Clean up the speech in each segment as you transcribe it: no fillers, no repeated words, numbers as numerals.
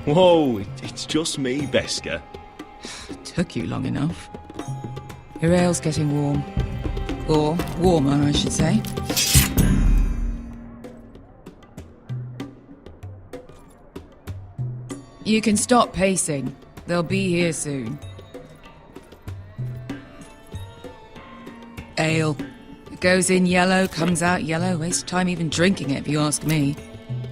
Whoa, it's just me, Beska. Took you long enough. Your ale's getting warm. Or warmer, I should say. You can stop pacing. They'll be here soon. Ale. It goes in yellow, comes out yellow. Waste time even drinking it, if you ask me.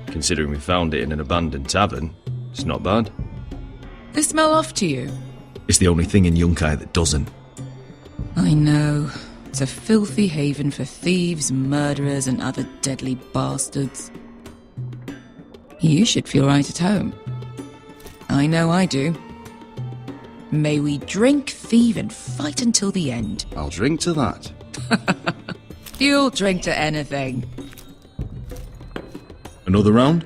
Considering we found it in an abandoned tavern, it's not bad. They smell off to you? It's the only thing in Yunkai that doesn't. I know. It's a filthy haven for thieves, murderers, and other deadly bastards. You should feel right at home. I know I do. May we drink, thieve, and fight until the end. I'll drink to that. You'll drink to anything. Another round?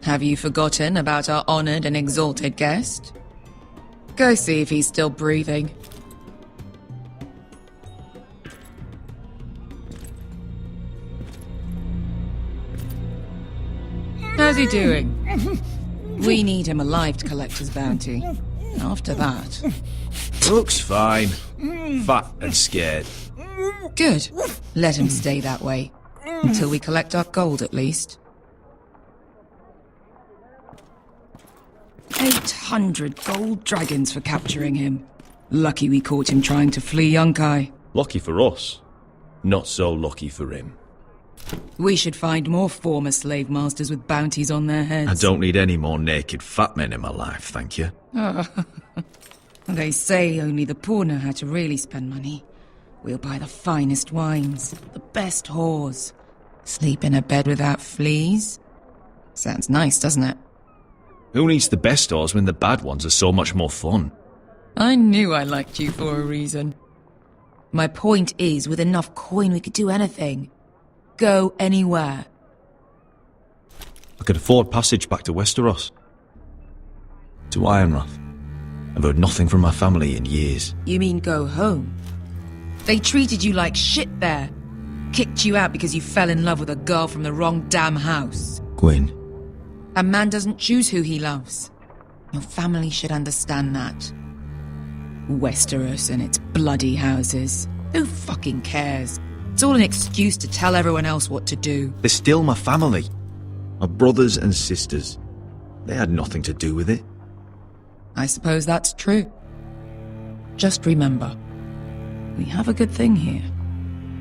Have you forgotten about our honored and exalted guest? Go see if he's still breathing. How's he doing? We need him alive to collect his bounty. After that... Looks fine. Fat and scared. Good. Let him stay that way. Until we collect our gold, at least. 800 gold dragons for capturing him. Lucky we caught him trying to flee Yunkai. Lucky for us. Not so lucky for him. We should find more former slave masters with bounties on their heads. I don't need any more naked fat men in my life, thank you. They say only the poor know how to really spend money. We'll buy the finest wines, the best whores. Sleep in a bed without fleas. Sounds nice, doesn't it? Who needs the best stores when the bad ones are so much more fun? I knew I liked you for a reason. My point is, with enough coin we could do anything. Go anywhere. I could afford passage back to Westeros. To Ironrath. I've heard nothing from my family in years. You mean go home? They treated you like shit there. Kicked you out because you fell in love with a girl from the wrong damn house. Gwyn. A man doesn't choose who he loves. Your family should understand that. Westeros and its bloody houses. Who fucking cares? It's all an excuse to tell everyone else what to do. They're still my family. My brothers and sisters. They had nothing to do with it. I suppose that's true. Just remember, we have a good thing here.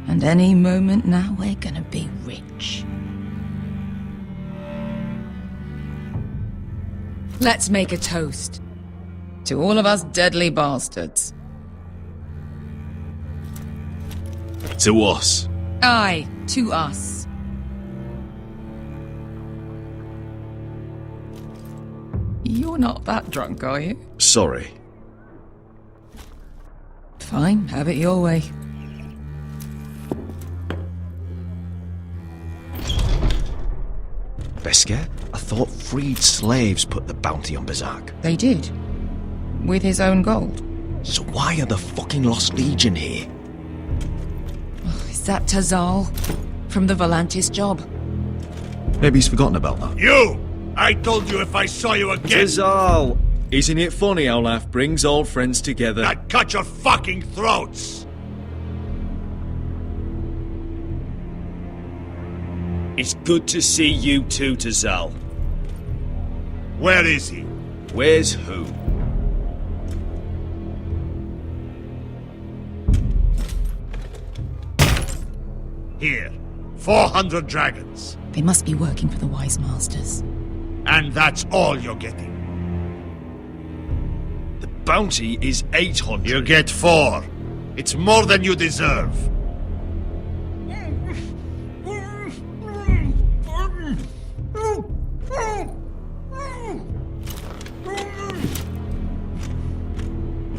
And any moment now we're gonna be rich. Let's make a toast. To all of us deadly bastards. To us. Aye, to us. You're not that drunk, are you? Sorry. Fine, have it your way. Besker? I thought freed slaves put the bounty on Berserk. They did. With his own gold. So why are the fucking Lost Legion here? Is that Tazal? From the Volantis job? Maybe he's forgotten about that. You! I told you if I saw you again... Tizal! Isn't it funny how life brings old friends together? I'd cut your fucking throats! It's good to see you too, Tizal. Where is he? Where's who? Here. 400 dragons. They must be working for the Wise Masters. And that's all you're getting. The bounty is 800. You get 4. It's more than you deserve.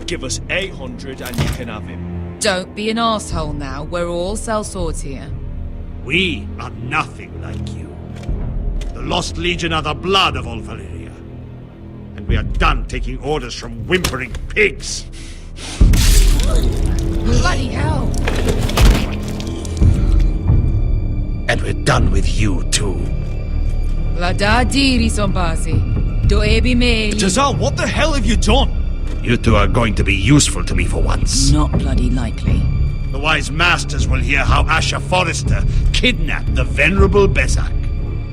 Give us 800 and you can have him. Don't be an asshole now. We're all sellswords here. We are nothing like you. The Lost Legion are the blood of all Valyria. And we are done taking orders from whimpering pigs. Bloody hell! And we're done with you too. La da diri sombasi. Do ebi meli. Tazal, what the hell have you done? You two are going to be useful to me for once. Not bloody likely. The wise masters will hear how Asher Forrester kidnapped the venerable Besak.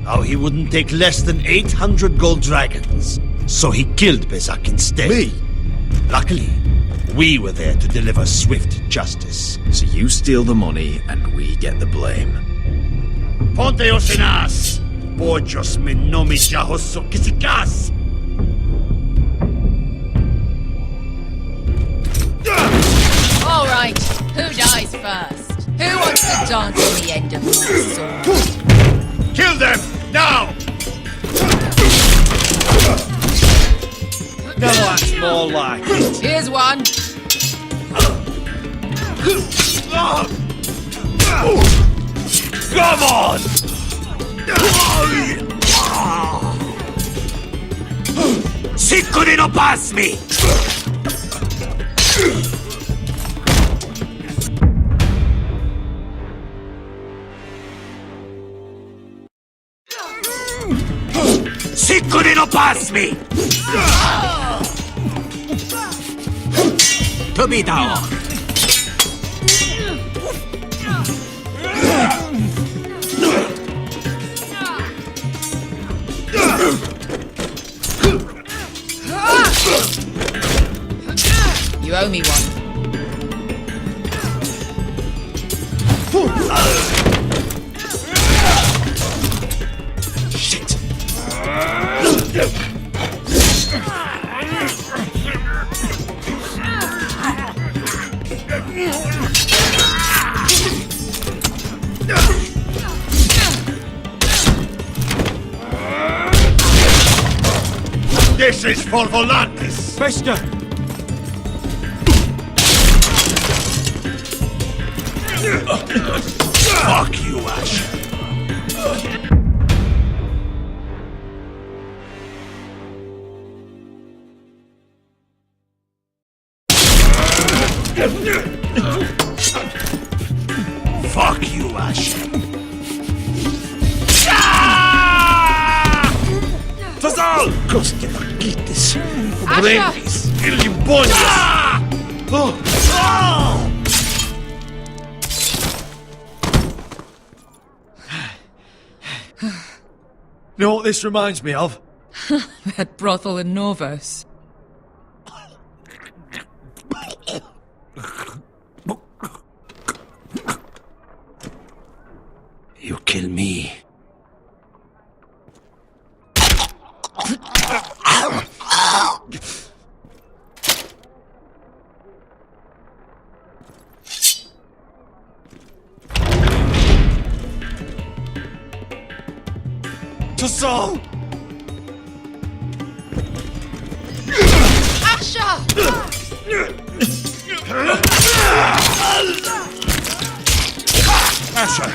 How he wouldn't take less than 800 gold dragons. So he killed Besak instead. Me? Luckily, we were there to deliver swift justice. So you steal the money and we get the blame. Ponte Osenas! Bojos me nomi jahoso kisikas! All right, who dies first? Who wants to dance on the end of my sword? Kill them! Now! No, that's more like it. Here's one. Come on! Siccone no pasmi! Siccone no pasmi! Tomidao! You owe me one. Shit! This is for Volantis! Bester! Fuck you, Ash! Fuck you, Ash! Fazal! Costi marquites! Brembis! Illimbonias! You know what this reminds me of? That brothel in Norvos. You kill me. Tazal! Asha! Asher!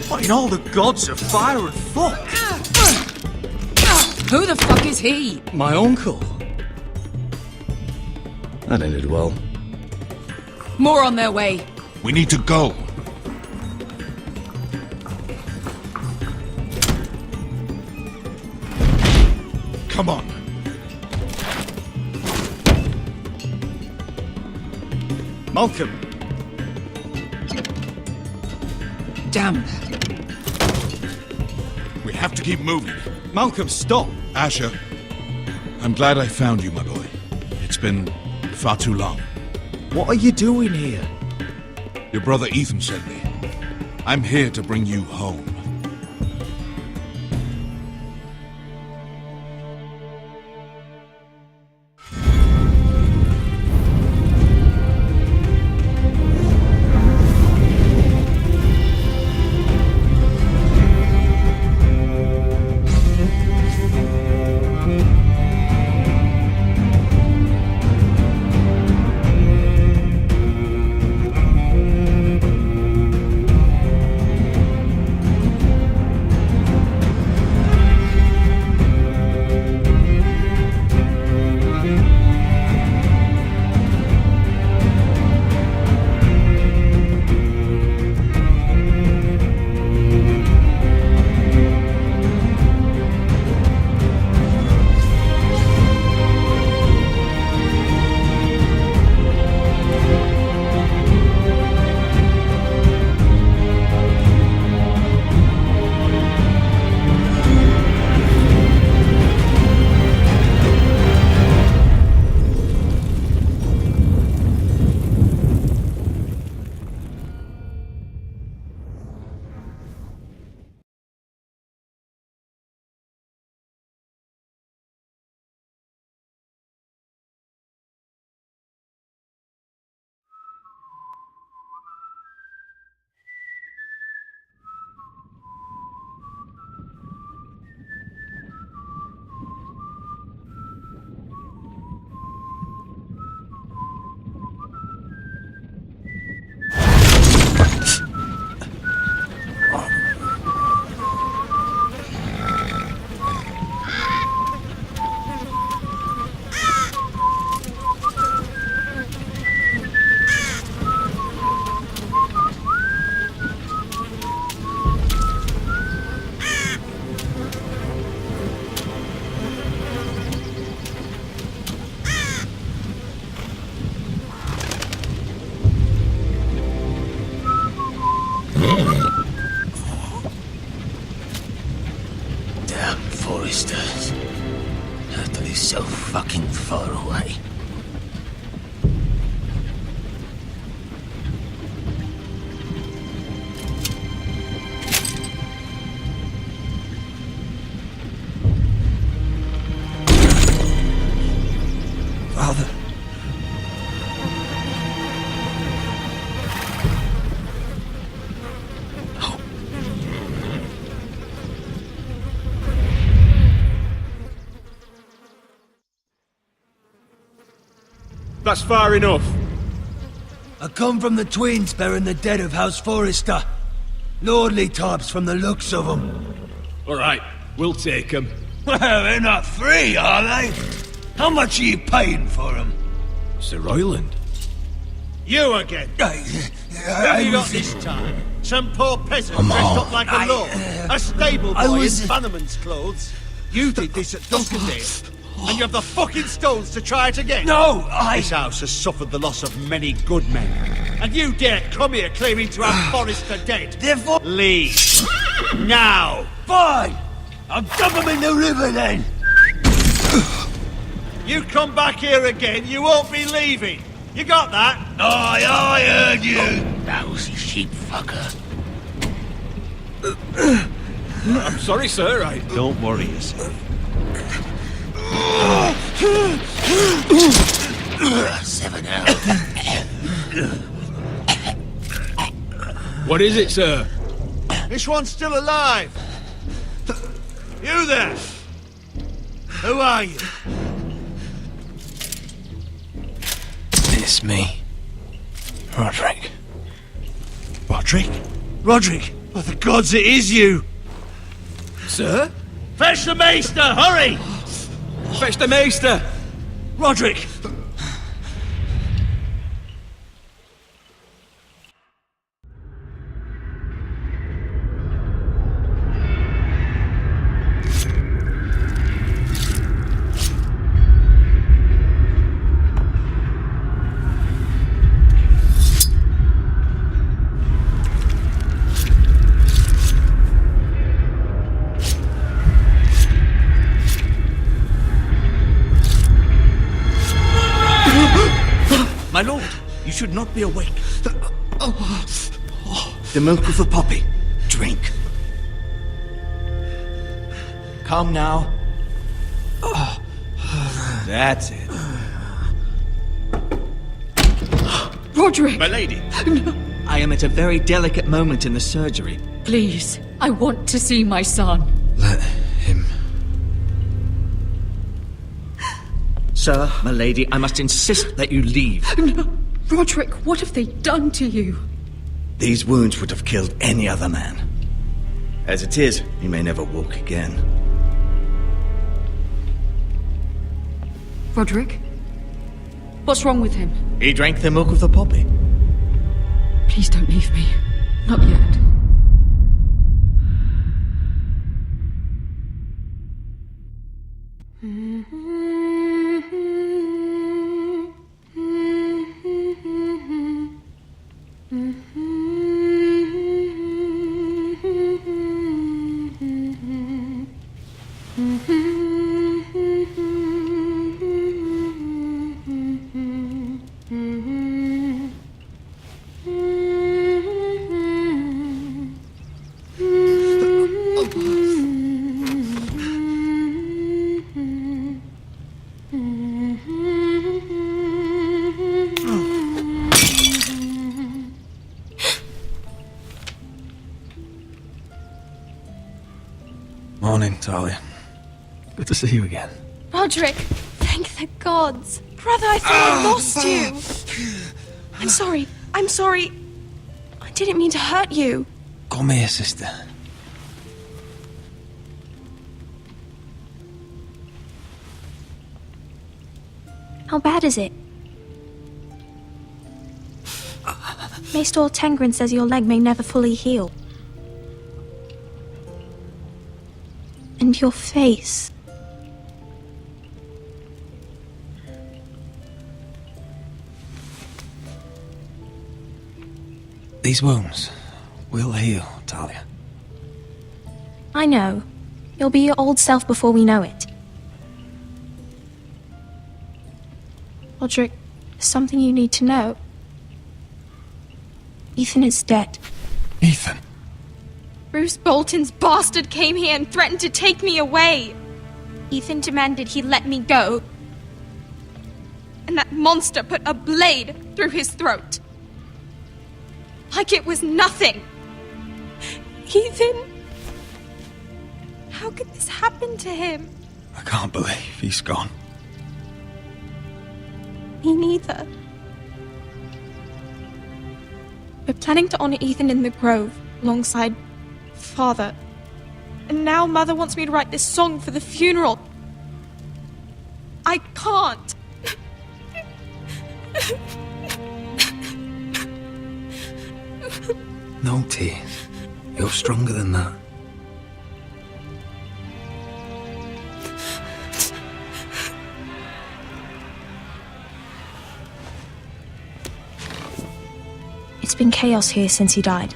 What in all the gods of fire and fuck? Who the fuck is he? My uncle. That ended well. More on their way. We need to go. Come on. Malcolm. Damn. We have to keep moving. Malcolm, stop. Asher, I'm glad I found you, my boy. It's been far too long. What are you doing here? Your brother Ethan sent me. I'm here to bring you home. That's far enough. I come from the twins bearing the dead of House Forrester. Lordly types from the looks of them. Alright, we'll take them. Well, they're not free, are they? How much are you paying for them? Sir Royland. You again. What have you got this time? Some poor peasant dressed up like a lord? A stable boy in Bannerman's clothes? You did this at Dunkerdale, and you have the fucking stones to try it again? No, This house has suffered the loss of many good men, and you dare come here claiming to have Forrester dead? Therefore... Leave. Now. Fine! I'll dump them in the river then! You come back here again, you won't be leaving. You got that? Aye, I heard you! Lousy sheep fucker. I'm sorry, sir, Don't worry yourself. 7 out. What is it, sir? This one's still alive. You there? Who are you? It's me. Roderick. Roderick? Roderick? By the gods, it is you! Sir? Fetch the maester, hurry! Fetch the maester! Roderick! My lord, you should not be awake. The milk of the poppy. Drink. Come now. That's it. Roderick! My lady. I am at a very delicate moment in the surgery. Please, I want to see my son. Let him... Sir, my lady, I must insist that you leave. No. Roderick, what have they done to you? These wounds would have killed any other man. As it is, he may never walk again. Roderick? What's wrong with him? He drank the milk of the poppy. Please don't leave me. Not yet. Morning, Talia. Good to see you again. Roderick, thank the gods. Brother, I thought I lost you. I'm sorry. I'm sorry. I didn't mean to hurt you. Come here, sister. How bad is it? Maester Tengrin says your leg may never fully heal. And your face. These wounds will heal, Talia. I know. You'll be your old self before we know it. Roderick, there's something you need to know. Ethan is dead. Ethan? Bruce Bolton's bastard came here and threatened to take me away. Ethan demanded he let me go. And that monster put a blade through his throat. Like it was nothing. Ethan? How could this happen to him? I can't believe he's gone. Me neither. We're planning to honor Ethan in the grove, alongside Father. And now Mother wants me to write this song for the funeral. I can't. No tears. You're stronger than that. It's been chaos here since he died.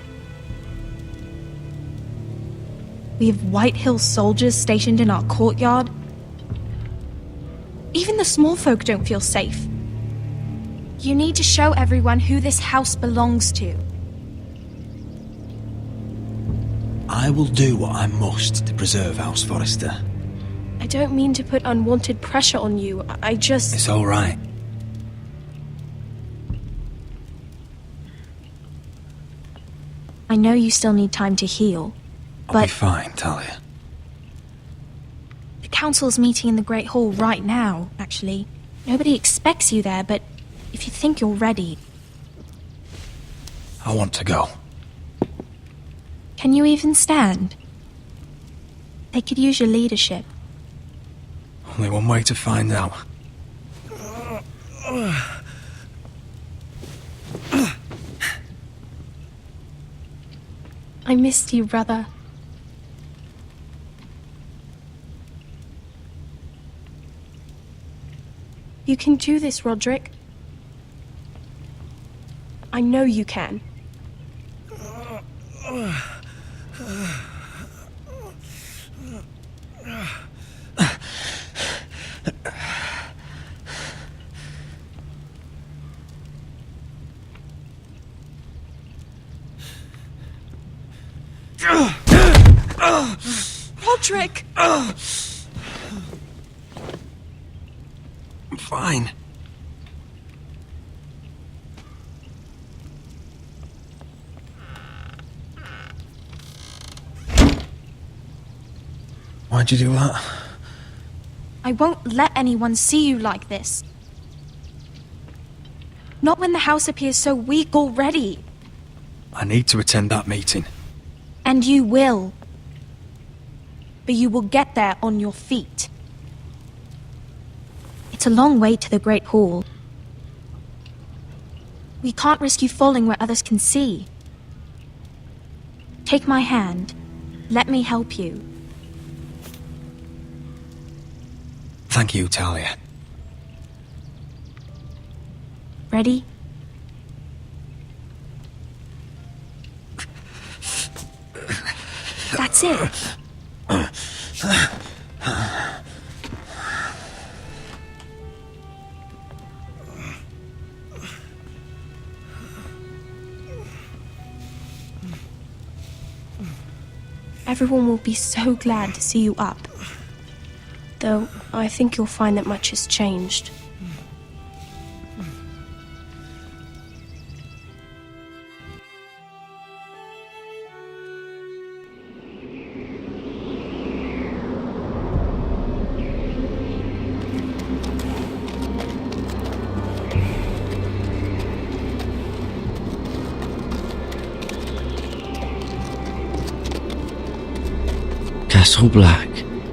We have White Hill soldiers stationed in our courtyard. Even the small folk don't feel safe. You need to show everyone who this house belongs to. I will do what I must to preserve House Forrester. I don't mean to put unwanted pressure on you. I just... It's all right. I know you still need time to heal, I'll be but fine, Talia. the council's meeting in the Great Hall right now, actually. Nobody expects you there, but if you think you're ready... I want to go. Can you even stand? They could use your leadership. Only one way to find out. I missed you, brother. You can do this, Roderick. I know you can. Roderick! I'm fine. Why'd you do that? I won't let anyone see you like this. Not when the house appears so weak already. I need to attend that meeting. And you will. But you will get there on your feet. It's a long way to the Great Hall. We can't risk you falling where others can see. Take my hand. Let me help you. Thank you, Talia. Ready? That's it. Everyone will be so glad to see you up. Though, I think you'll find that much has changed. Castle Black.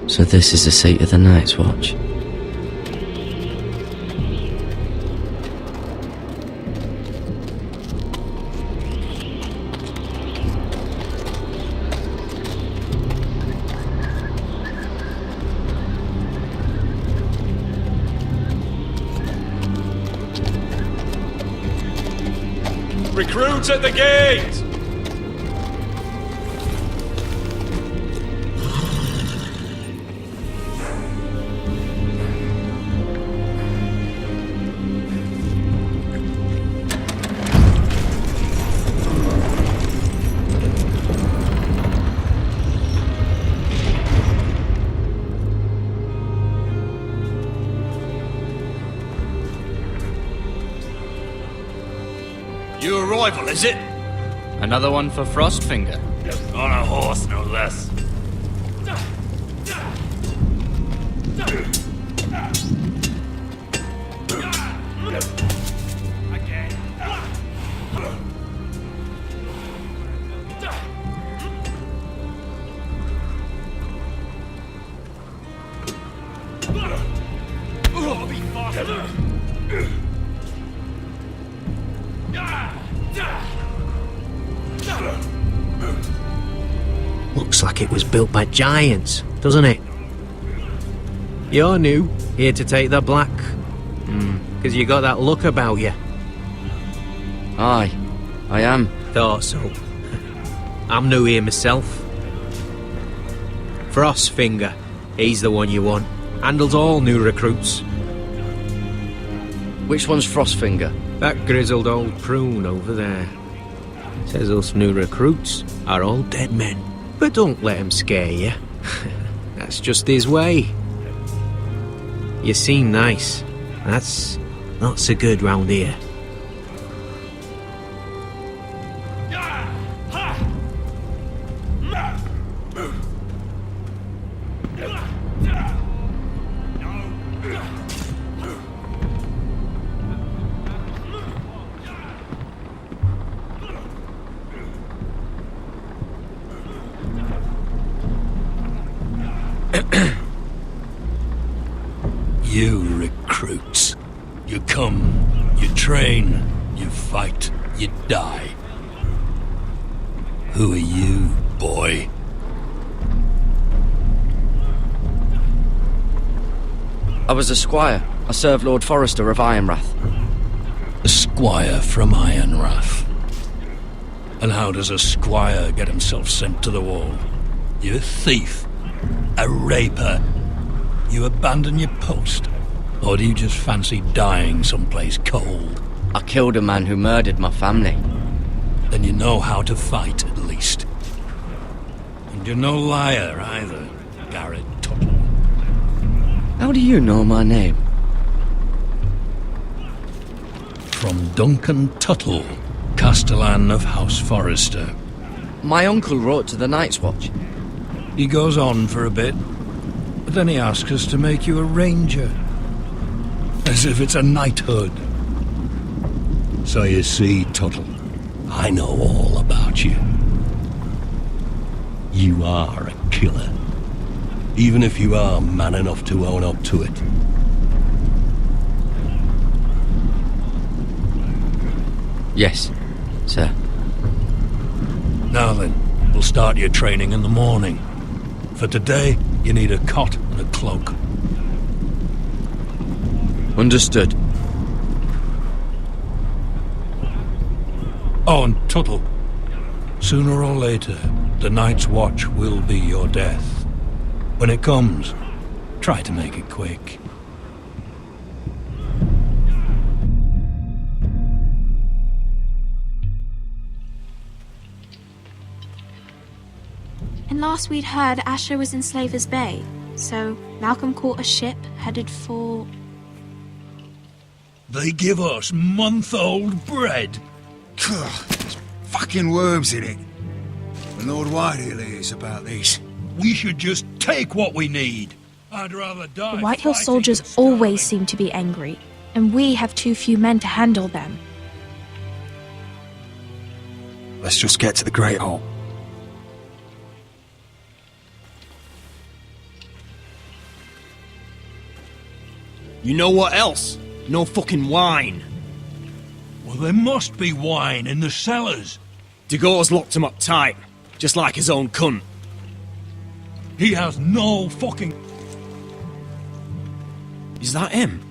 So this is the seat of the Night's Watch. Recruits at the gate! New arrival, is it? Another one for Frostfinger. On a horse, no less. Looks like it was built by giants, doesn't it? You're new, here to take the black. Because you got that look about you. Aye, I am. Thought so. I'm new here myself. Frostfinger, he's the one you want. Handles all new recruits. Which one's Frostfinger? That grizzled old prune over there. Says us new recruits are all dead men. But don't let him scare you. That's just his way. You seem nice. That's not so good round here. You recruits. You come, you train, you fight, you die. Who are you, boy? I was a squire. I served Lord Forrester of Ironrath. A squire from Ironrath. And how does a squire get himself sent to the wall? You a thief? A raper? You abandon your post? Or do you just fancy dying someplace cold? I killed a man who murdered my family. Then you know how to fight, at least. And you're no liar, either, Garrett Tuttle. How do you know my name? From Duncan Tuttle, Castellan of House Forrester. My uncle wrote to the Night's Watch. He goes on for a bit, but then he asks us to make you a ranger. As if it's a knighthood. So you see, Tuttle, I know all about you. You are a killer. Even if you are man enough to own up to it. Yes, sir. Now then, we'll start your training in the morning. For today, you need a cot and a cloak. Understood. Oh, and Tuttle. Sooner or later, the Night's Watch will be your death. When it comes, try to make it quick. And last we'd heard, Asher was in Slaver's Bay, so Malcolm caught a ship headed for... They give us month-old bread. There's fucking worms in it. And Lord Whitehill hears about these. We should just take what we need. I'd rather die. The Whitehill soldiers always seem to be angry, and we have too few men to handle them. Let's just get to the Great Hall. You know what else? No fucking wine. Well, there must be wine in the cellars. Degor's locked him up tight, just like his own cunt. He has no fucking... Is that him?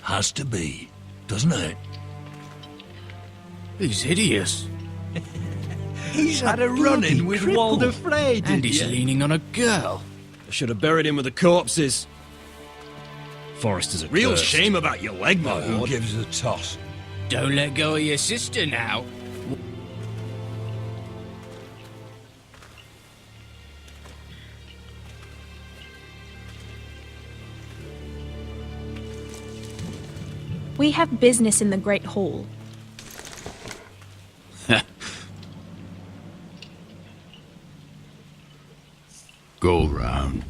Has to be, doesn't it? He's hideous. He's had a run-in with Walder Frey, And he's leaning on a girl. I should have buried him with the corpses. Forrester's a real cursed. shame about your leg, my Who lord. gives a toss? Don't let go of your sister now. We have business in the Great Hall. Go round.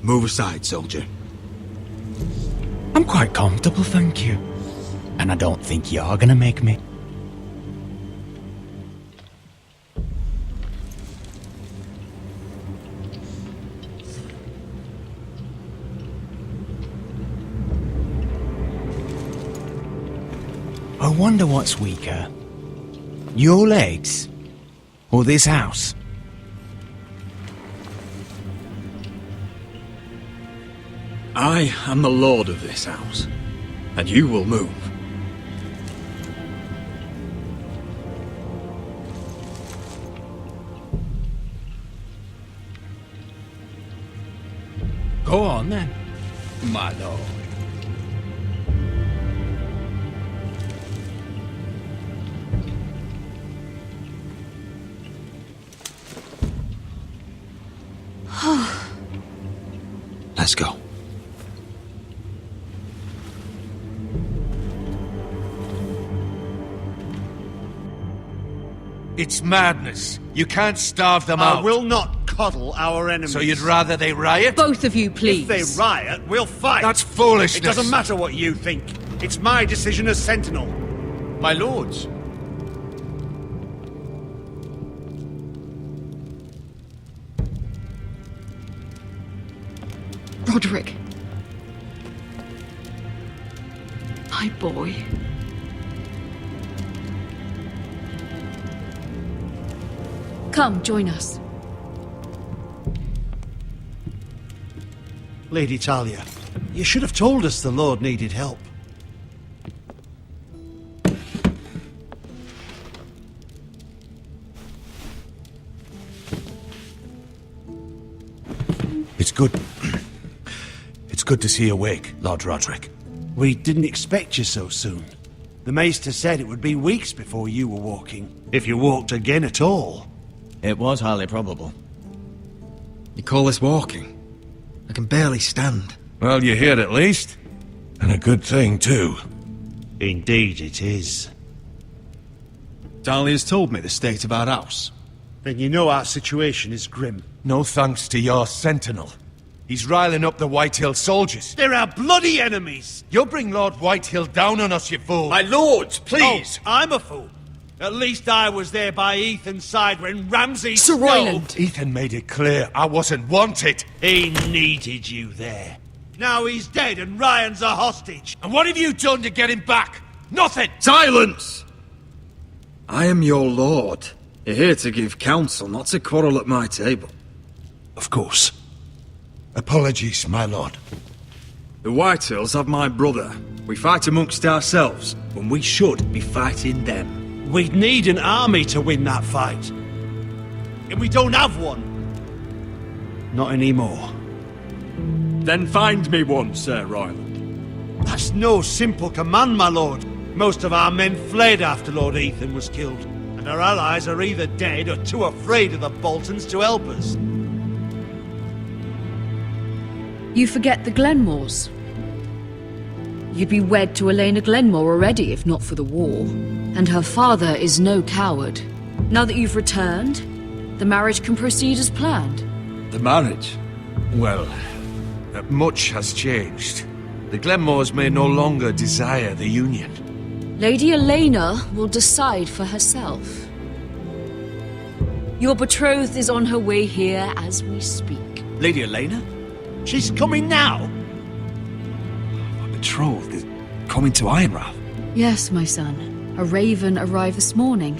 Move aside, soldier. I'm quite comfortable, thank you. And I don't think you're gonna make me. wonder what's weaker. Your legs? Or this house? I am the lord of this house, and you will move. Go on then, my lord. Let's go. It's madness. You can't starve them out. I will not coddle our enemies. So you'd rather they riot? Both of you, please. If they riot, we'll fight. That's foolishness. It doesn't matter what you think. It's my decision as Sentinel. My lords. Roderick. My boy. Come, join us. Lady Talia, you should have told us the Lord needed help. It's good. It's good to see you awake, Lord Roderick. We didn't expect you so soon. The Maester said it would be weeks before you were walking, if you walked again at all. It was highly probable. You call this walking? I can barely stand. Well, you're here at least. And a good thing, too. Indeed it is. Talia's told me the state of our house. Then you know our situation is grim. No thanks to your sentinel. He's riling up the Whitehill soldiers. They're our bloody enemies! You'll bring Lord Whitehill down on us, you fool! My lords, please! Oh, I'm a fool. At least I was there by Ethan's side when Ramsay... Sir Royland! Ethan made it clear I wasn't wanted. He needed you there. Now he's dead and Ryan's a hostage. And what have you done to get him back? Nothing! Silence! I am your lord. You're here to give counsel, not to quarrel at my table. Of course. Apologies, my lord. The Whitehills have my brother. We fight amongst ourselves, when we should be fighting them. We'd need an army to win that fight. And we don't have one. Not anymore. Then find me one, Sir Royland. That's no simple command, my lord. Most of our men fled after Lord Ethan was killed. And our allies are either dead or too afraid of the Boltons to help us. You forget the Glenmores. You'd be wed to Elena Glenmore already if not for the war. And her father is no coward. Now that you've returned, the marriage can proceed as planned. The marriage? Well, much has changed. The Glenmores may no longer desire the union. Lady Elena will decide for herself. Your betrothed is on her way here as we speak. Lady Elena? She's coming now? My betrothed is coming to Ironrath. Yes, my son. A raven arrived this morning.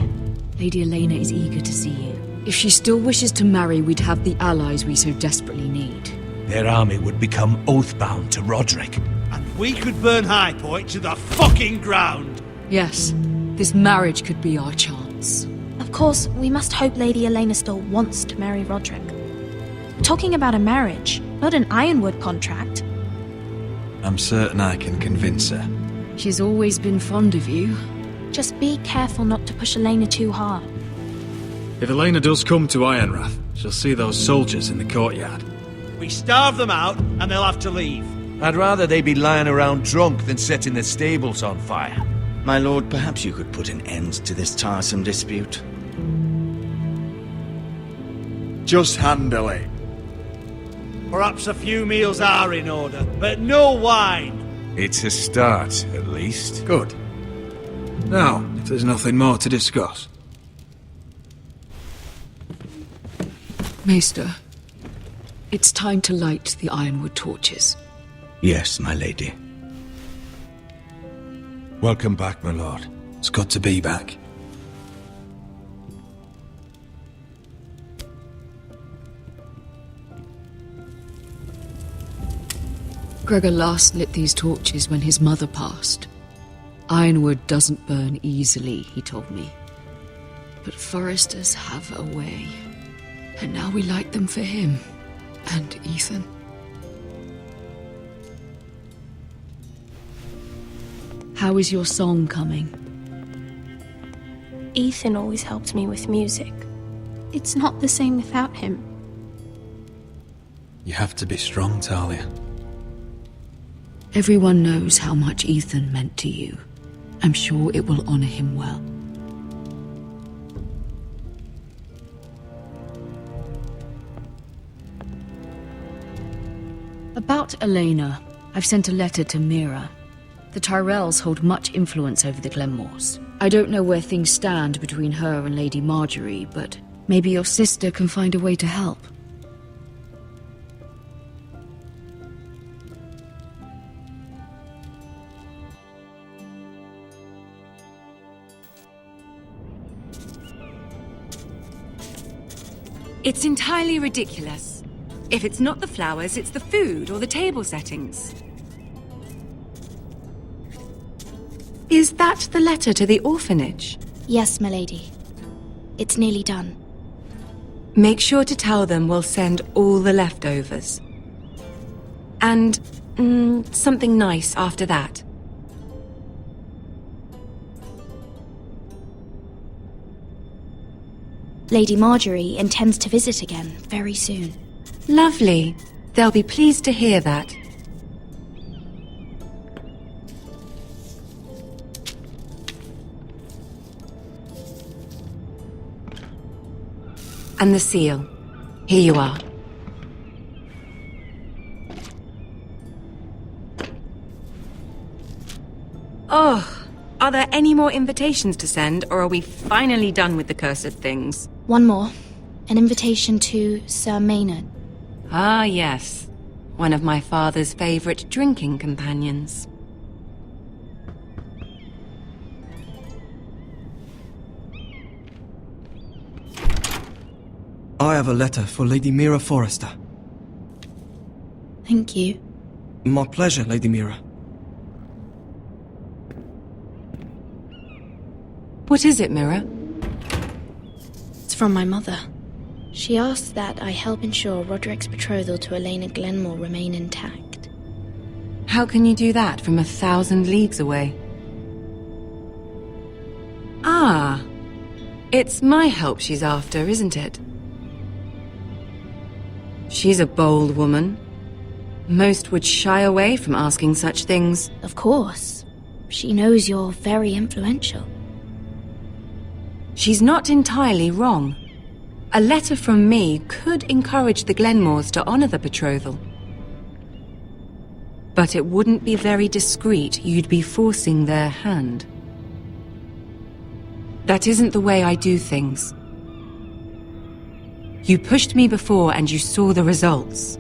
Lady Elena is eager to see you. If she still wishes to marry, we'd have the allies we so desperately need. Their army would become oathbound to Roderick. And we could burn High Point to the fucking ground! Yes, this marriage could be our chance. Of course, we must hope Lady Elena still wants to marry Roderick. We're talking about a marriage, not an Ironwood contract. I'm certain I can convince her. She's always been fond of you. Just be careful not to push Elena too hard. If Elena does come to Ironrath, she'll see those soldiers in the courtyard. We starve them out, and they'll have to leave. I'd rather they be lying around drunk than setting the stables on fire. My lord, perhaps you could put an end to this tiresome dispute. Just handle it. Perhaps a few meals are in order, but no wine. It's a start, at least. Good. Now, if there's nothing more to discuss. Maester, it's time to light the ironwood torches. Yes, my lady. Welcome back, my lord. It's good to be back. Gregor last lit these torches when his mother passed. Ironwood doesn't burn easily, he told me. But foresters have a way. And now we light them for him. And Ethan. How is your song coming? Ethan always helped me with music. It's not the same without him. You have to be strong, Talia. Everyone knows how much Ethan meant to you. I'm sure it will honor him well. About Elena, I've sent a letter to Mira. The Tyrells hold much influence over the Glenmores. I don't know where things stand between her and Lady Marjorie, but maybe your sister can find a way to help. It's entirely ridiculous. If it's not the flowers, it's the food or the table settings. Is that the letter to the orphanage? Yes, milady. It's nearly done. Make sure to tell them we'll send all the leftovers. And, something nice after that. Lady Marjorie intends to visit again very soon. Lovely. They'll be pleased to hear that. And the seal. Here you are. Oh, are there any more invitations to send, or are we finally done with the cursed things? One more. An invitation to Sir Maynard. Ah, yes. One of my father's favorite drinking companions. I have a letter for Lady Mira Forrester. Thank you. My pleasure, Lady Mira. What is it, Mira? It's from my mother. She asks that I help ensure Roderick's betrothal to Elena Glenmore remain intact. How can you do that from 1,000 leagues away? Ah, it's my help she's after, isn't it? She's a bold woman. Most would shy away from asking such things. Of course. She knows you're very influential. She's not entirely wrong. A letter from me could encourage the Glenmores to honor the betrothal. But it wouldn't be very discreet. You'd be forcing their hand. That isn't the way I do things. You pushed me before and you saw the results.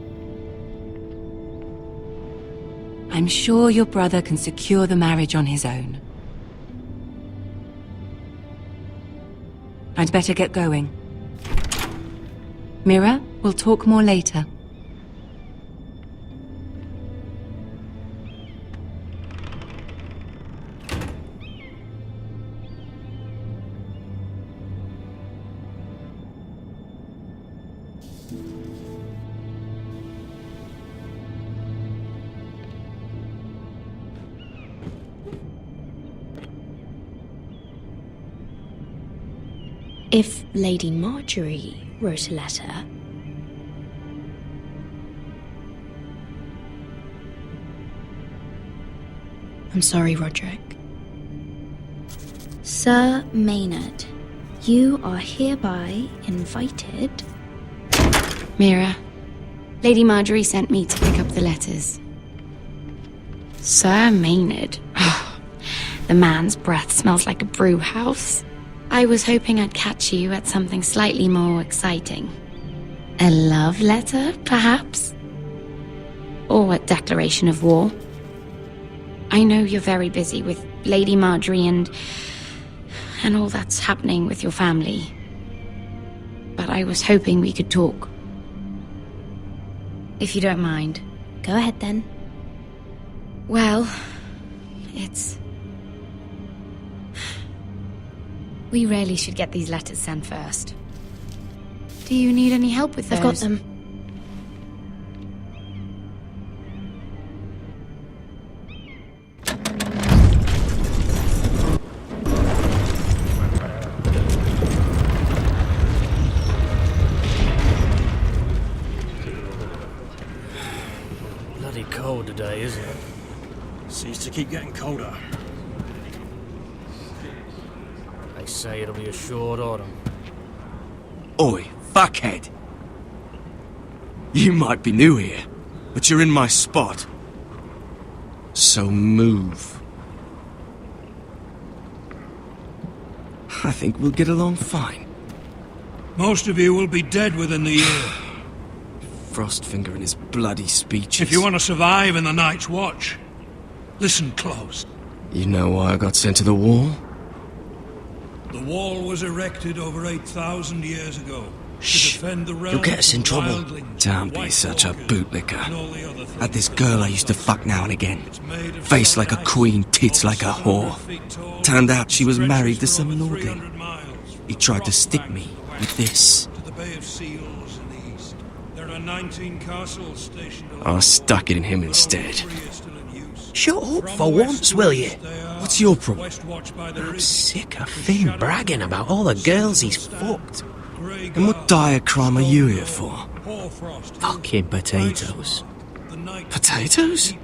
I'm sure your brother can secure the marriage on his own. I'd better get going. Mira, we'll talk more later. If Lady Marjorie wrote a letter... I'm sorry, Roderick. Sir Maynard, you are hereby invited... Mira, Lady Marjorie sent me to pick up the letters. Sir Maynard. The man's breath smells like a brew house. I was hoping I'd catch you at something slightly more exciting. A love letter, perhaps? Or a declaration of war? I know you're very busy with Lady Marjorie and and all that's happening with your family. But I was hoping we could talk. If you don't mind. Go ahead then. Well, it's... We really should get these letters sent first. Do you need any help with those? I've got them. Bloody cold today, isn't it? Seems to keep getting colder. They say it'll be a short autumn. Oi, fuckhead. You might be new here, but you're in my spot. So move. I think we'll get along fine. Most of you will be dead within the year. Frostfinger and his bloody speeches. If you want to survive in the Night's Watch, listen close. You know why I got sent to the wall? The wall was erected over 8,000 years ago to defend the realm. You'll get us in from trouble. wildlings, Don't be such a bootlicker. and all the other things. Had this girl I used to fuck now and again. Face like a queen, tits like a whore. Turned out she was married to some lordling. He tried to stick me with this. To the Bay of Seals in the east. There are 19 castles stationed I stuck it in him instead. Shut up for once, will you? What's your problem? I'm sick of Finn bragging about all the girls he's fucked. And what dire crime are you here for? Fucking potatoes. Potatoes?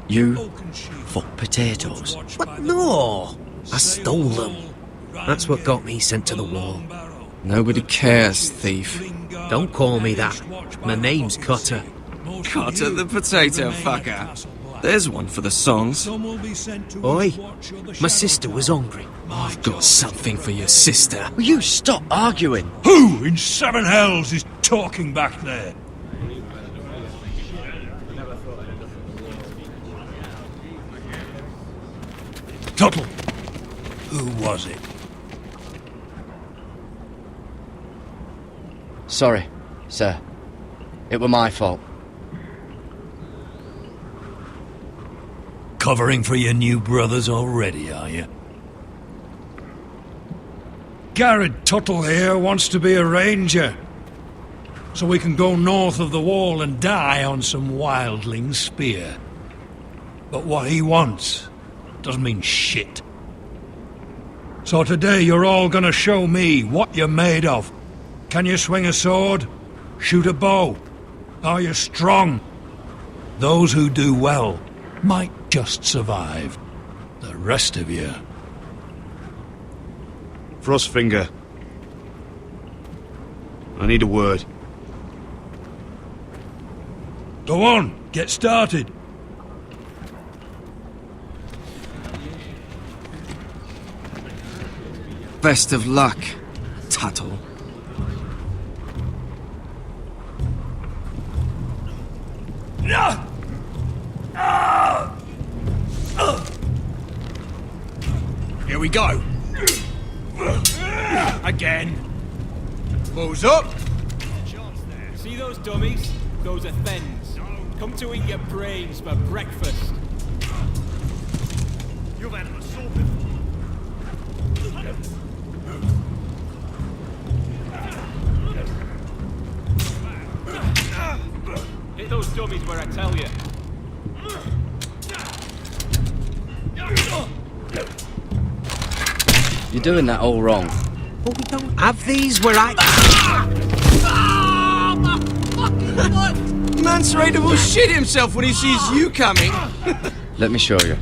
You fuck potatoes? What? No! I stole them. That's what got me sent to the wall. Nobody cares, thief. Don't call me that. My name's Cutter. Cutter the potato fucker. There's one for the songs. Oi, my sister was hungry. I've got something for your sister. Will you stop arguing? Who in seven hells is talking back there? Tuttle. Who was it? Sorry, sir. It were my fault. Covering for your new brothers already, are you? Garrett Tuttle here wants to be a ranger. So we can go north of the wall and die on some wildling spear. But what he wants doesn't mean shit. So today you're all gonna show me what you're made of. Can you swing a sword? Shoot a bow? Are you strong? Those who do well might just survive. The rest of you... Frostfinger. I need a word. Go on, get started. Best of luck, Tuttle. Here we go. Again. Balls up. See those dummies? Those are thens. Come to eat your brains for breakfast. You've had an assault Hit those dummies where I tell you. You're doing that all wrong. But we don't have these where I... Man's ready to shit himself when he sees you coming. Let me show you.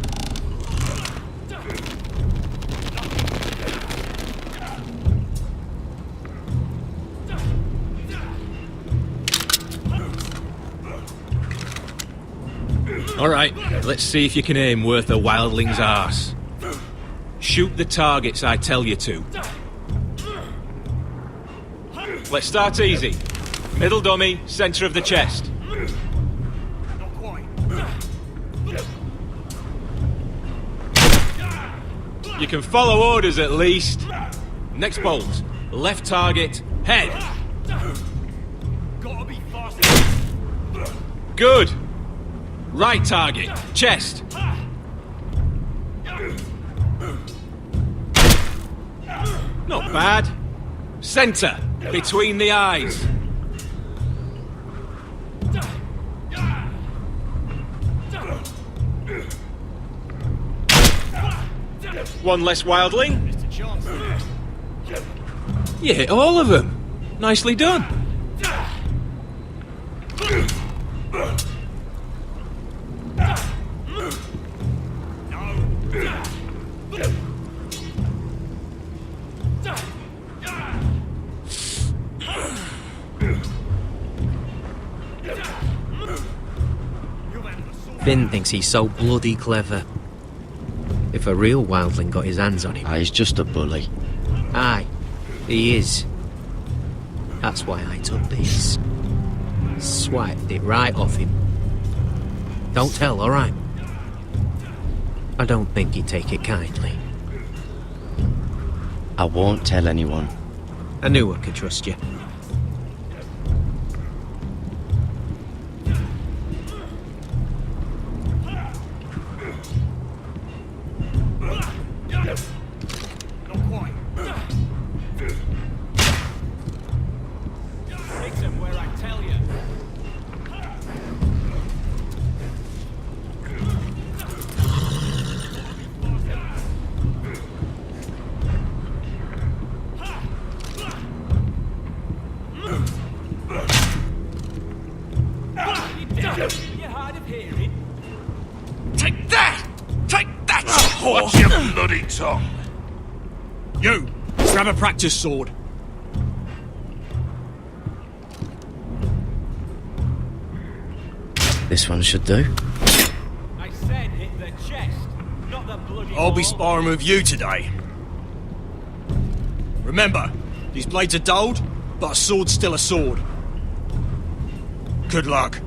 Alright, let's see if you can aim worth a wildling's arse. Shoot the targets I tell you to. Let's start easy. Middle dummy, centre of the chest. You can follow orders at least. Next bolt. Left target. Head. Gotta be faster. Good. Right target. Chest. Not bad. Center. Between the eyes. One less wildling. You hit all of them. Nicely done. Finn thinks he's so bloody clever. If a real wildling got his hands on him... he's just a bully. Aye, he is. That's why I took this. Swiped it right off him. Don't tell, alright? I don't think he'd take it kindly. I won't tell anyone. I knew I could trust you. Take that! Take that! Watch your bloody tongue! You! Grab a practice sword. This one should do. I said hit the chest, not the bloody I'll be wall. sparring with you today. Remember, these blades are dulled, but a sword's still a sword. Good luck.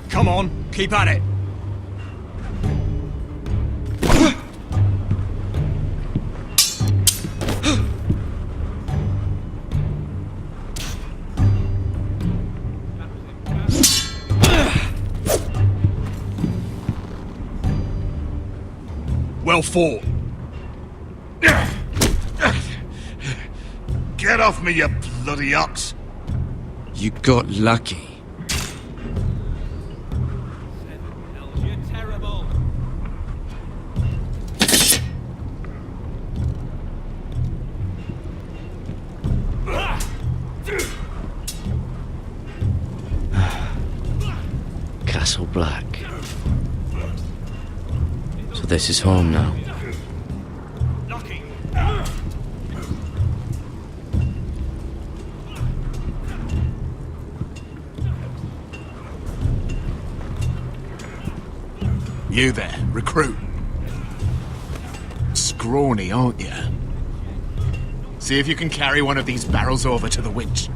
Come on, keep at it. Well fought. Get off me, you bloody ox! You got lucky. You're terrible. Castle Black. So this is home now. You there, recruit. Scrawny, aren't you? See if you can carry one of these barrels over to the winch.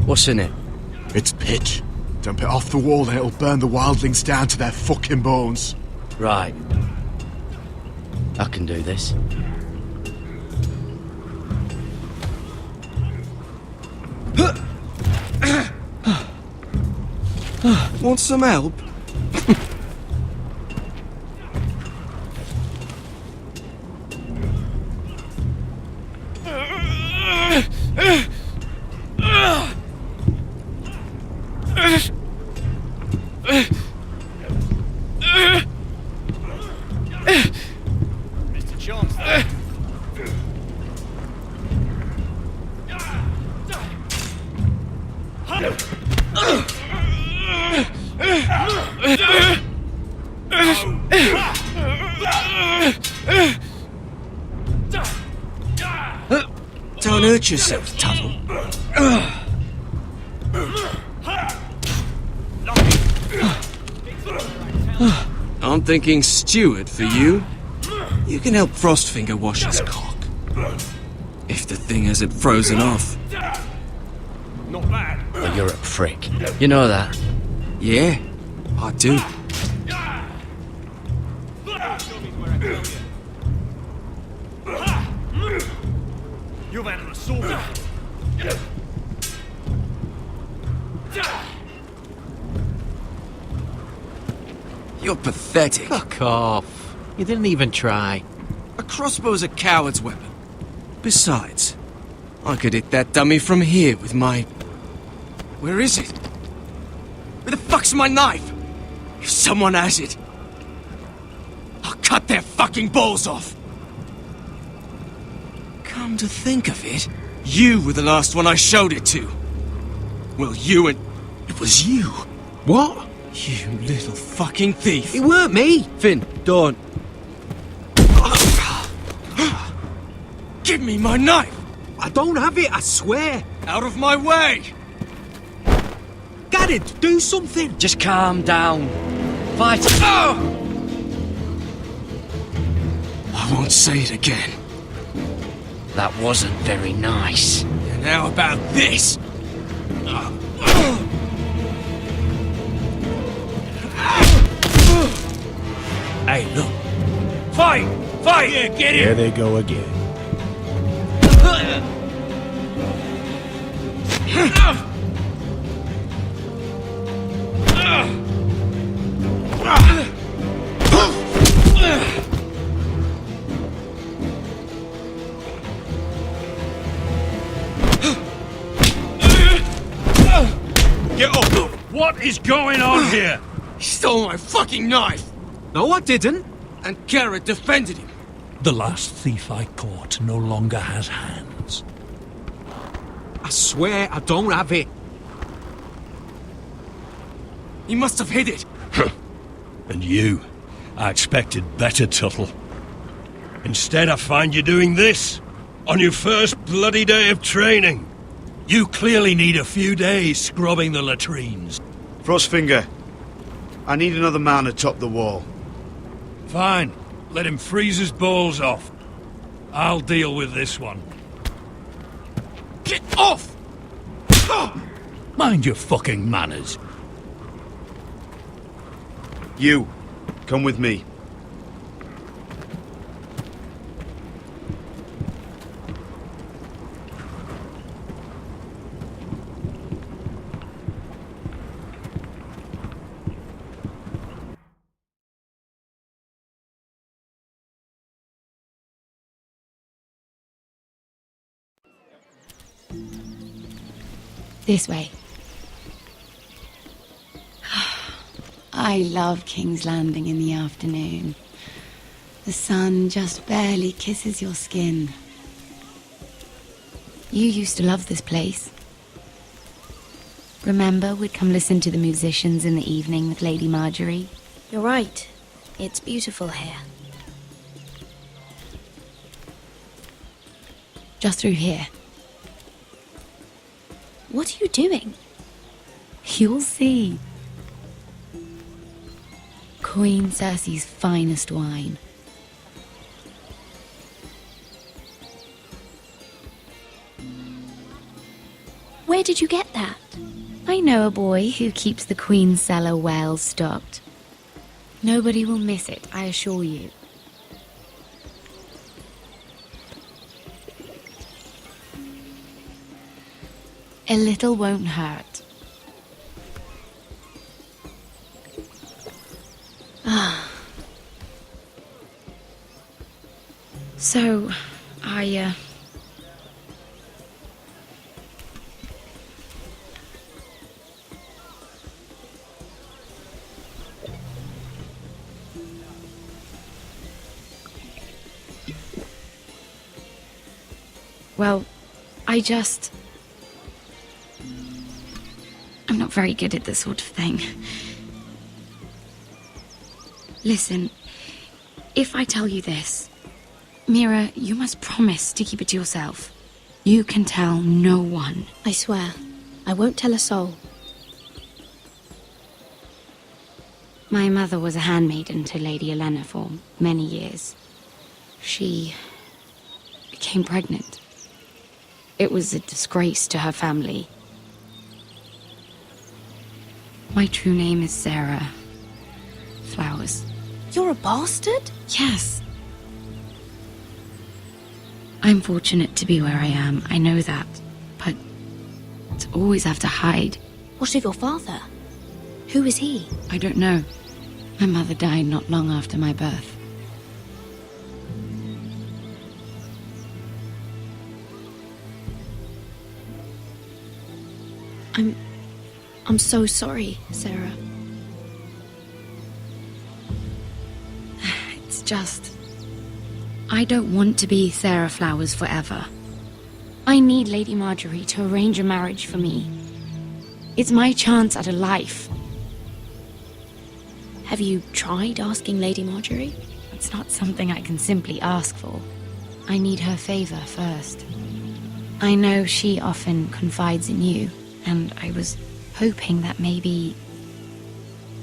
What's in it? It's pitch. Dump it off the wall and it'll burn the wildlings down to their fucking bones. Right. I can do this. Want some help? Mr. Chancellor. Don't hurt yourself, Tuttle. I'm thinking steward for you. You can help Frostfinger wash his cock. If the thing hasn't frozen off. Not bad. Well, you're a prick. You know that? Yeah, I do. You've had an assault. You're pathetic. Fuck off. You didn't even try. A crossbow's a coward's weapon. Besides, I could hit that dummy from here with my... Where is it? Where the fuck's my knife? If someone has it, I'll cut their fucking balls off. Come to think of it, you were the last one I showed it to. Well, you and... It was you. What? You little fucking thief. It weren't me. Finn, don't. Give me my knife! I don't have it, I swear. Out of my way! Garrett, do something. Just calm down. Fight. Oh! I won't say it again. That wasn't very nice. And how about this? Hey, look. Fight! Fight! Yeah, get There in! they go again. Get up! What is going on here? He stole my fucking knife! No, I didn't. And Garrett defended him. The last thief I caught no longer has hands. I swear I don't have it. He must have hid it. And you, I expected better, Tuttle. Instead, I find you doing this on your first bloody day of training. You clearly need a few days scrubbing the latrines. Frostfinger, I need another man atop the wall. Fine. Let him freeze his balls off. I'll deal with this one. Get off! Mind your fucking manners. You, come with me. This way. I love King's Landing in the afternoon. The sun just barely kisses your skin. You used to love this place. Remember, we'd come listen to the musicians in the evening with Lady Marjorie? You're right. It's beautiful here. Just through here. What are you doing? You'll see. Queen Cersei's finest wine. Where did you get that? I know a boy who keeps the Queen's cellar well stocked. Nobody will miss it, I assure you. A little won't hurt. Ah. So, Well, I'm not very good at this sort of thing. Listen, if I tell you this, Mira, you must promise to keep it to yourself. You can tell no one. I swear, I won't tell a soul. My mother was a handmaiden to Lady Olenna for many years. She became pregnant. It was a disgrace to her family. My true name is Sarah Flowers. You're a bastard? Yes. I'm fortunate to be where I am, I know that. But to always have to hide. What of your father? Who is he? I don't know. My mother died not long after my birth. I'm so sorry, Sarah. It's just... I don't want to be Sarah Flowers forever. I need Lady Marjorie to arrange a marriage for me. It's my chance at a life. Have you tried asking Lady Marjorie? It's not something I can simply ask for. I need her favor first. I know she often confides in you, and I was hoping that maybe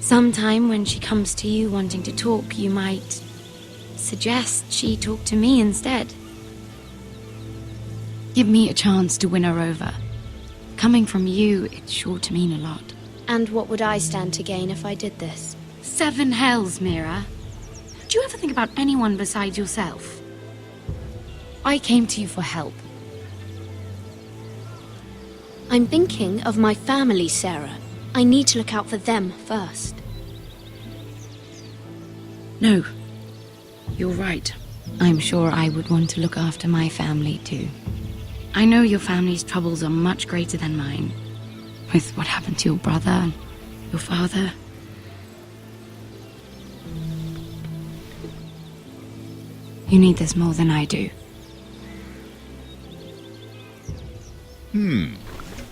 sometime when she comes to you wanting to talk, you might suggest she talk to me instead. Give me a chance to win her over. Coming from you, it's sure to mean a lot. And what would I stand to gain if I did this? 7 hells, Mira. Do you ever think about anyone besides yourself? I came to you for help. I'm thinking of my family, Sarah. I need to look out for them first. No. You're right. I'm sure I would want to look after my family, too. I know your family's troubles are much greater than mine. With what happened to your brother and your father. You need this more than I do.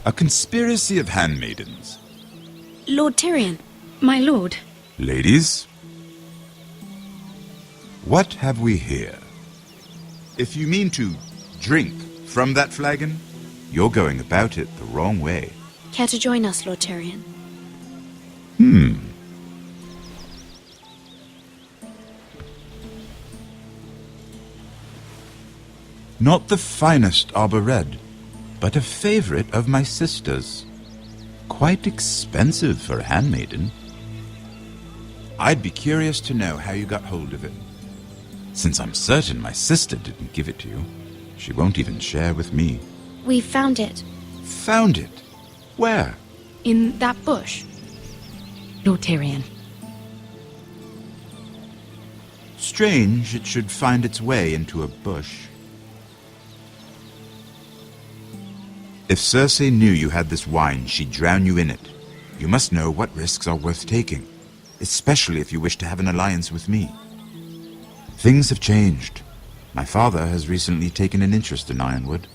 A conspiracy of handmaidens. Lord Tyrion. My lord. Ladies, what have we here? If you mean to drink from that flagon, you're going about it the wrong way. Care to join us, Lord Tyrion? Not the finest arbor red, but a favorite of my sister's. Quite expensive for a handmaiden. I'd be curious to know how you got hold of it. Since I'm certain my sister didn't give it to you, she won't even share with me. We found it. Found it? Where? In that bush. Lord Tyrion. Strange it should find its way into a bush. If Cersei knew you had this wine, she'd drown you in it. You must know what risks are worth taking, especially if you wish to have an alliance with me. Things have changed. My father has recently taken an interest in Ironwood.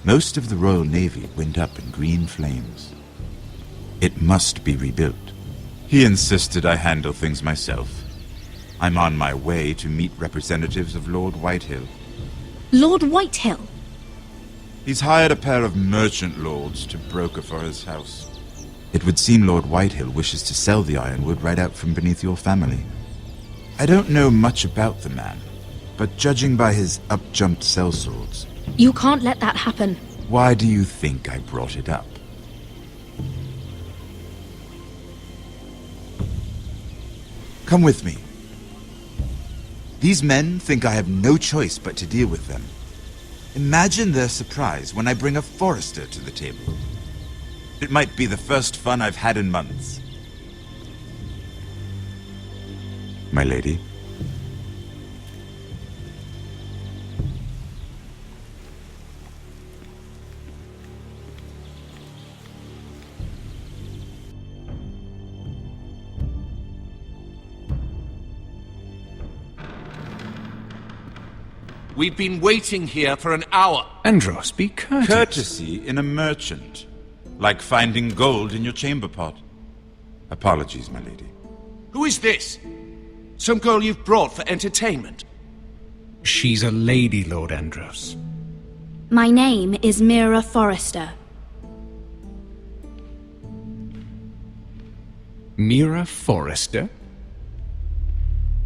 Most of the Royal Navy went up in green flames. It must be rebuilt. He insisted I handle things myself. I'm on my way to meet representatives of Lord Whitehill. Lord Whitehill? He's hired a pair of merchant lords to broker for his house. It would seem Lord Whitehill wishes to sell the ironwood right out from beneath your family. I don't know much about the man, but judging by his up-jumped sellswords... You can't let that happen. Why do you think I brought it up? Come with me. These men think I have no choice but to deal with them. Imagine their surprise when I bring a forester to the table. It might be the first fun I've had in months. My lady. We've been waiting here for an hour. Andros, be courteous. Courtesy in a merchant. Like finding gold in your chamber pot. Apologies, my lady. Who is this? Some girl you've brought for entertainment? She's a lady, Lord Andros. My name is Mira Forrester. Mira Forrester?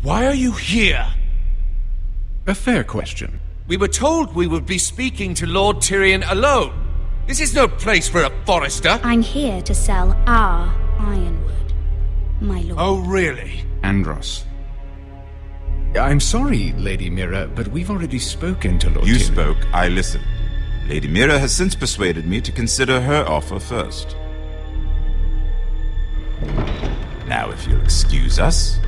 Why are you here? A fair question. We were told we would be speaking to Lord Tyrion alone. This is no place for a forester. I'm here to sell our ironwood, my lord. Oh, really? Andros. I'm sorry, Lady Mira, but we've already spoken to Lord You Tyrion. spoke, I listened. Lady Mira has since persuaded me to consider her offer first. Now, if you'll excuse us...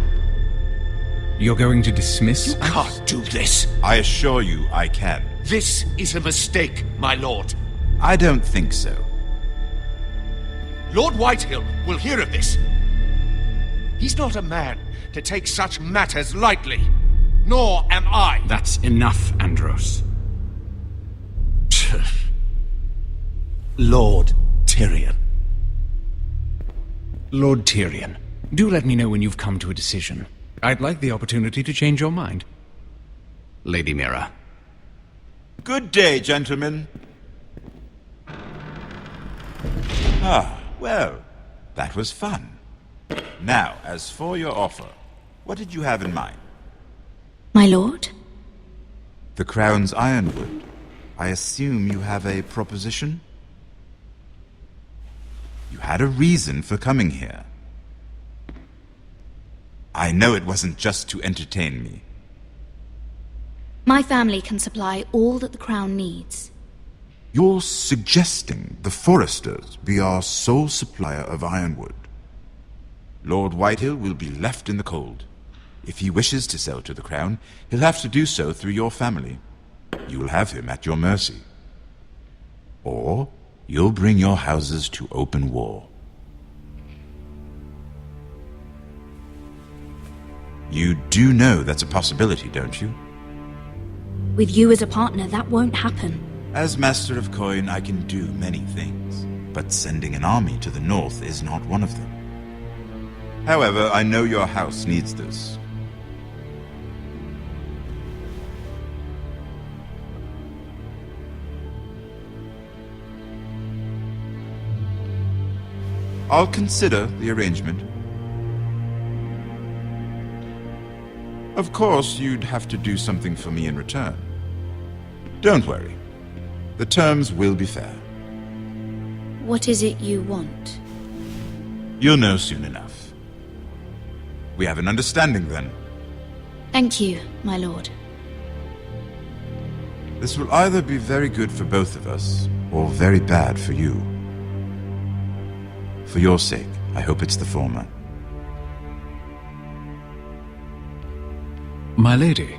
You're going to dismiss You can't do this. I assure you I can. This is a mistake, my lord. I don't think so. Lord Whitehill will hear of this. He's not a man to take such matters lightly. Nor am I. That's enough, Andros. Lord Tyrion. Lord Tyrion, do let me know when you've come to a decision. I'd like the opportunity to change your mind. Lady Mira. Good day, gentlemen. Ah, well, that was fun. Now, as for your offer, what did you have in mind? My lord? The Crown's ironwood. I assume you have a proposition? You had a reason for coming here. I know it wasn't just to entertain me. My family can supply all that the Crown needs. You're suggesting the Foresters be our sole supplier of ironwood. Lord Whitehill will be left in the cold. If he wishes to sell to the Crown, he'll have to do so through your family. You'll have him at your mercy. Or you'll bring your houses to open war. You do know that's a possibility, don't you? With you as a partner, that won't happen. As Master of Coin, I can do many things, but sending an army to the north is not one of them. However, I know your house needs this. I'll consider the arrangement. Of course, you'd have to do something for me in return. Don't worry. The terms will be fair. What is it you want? You'll know soon enough. We have an understanding then. Thank you, my lord. This will either be very good for both of us, or very bad for you. For your sake, I hope it's the former. My lady.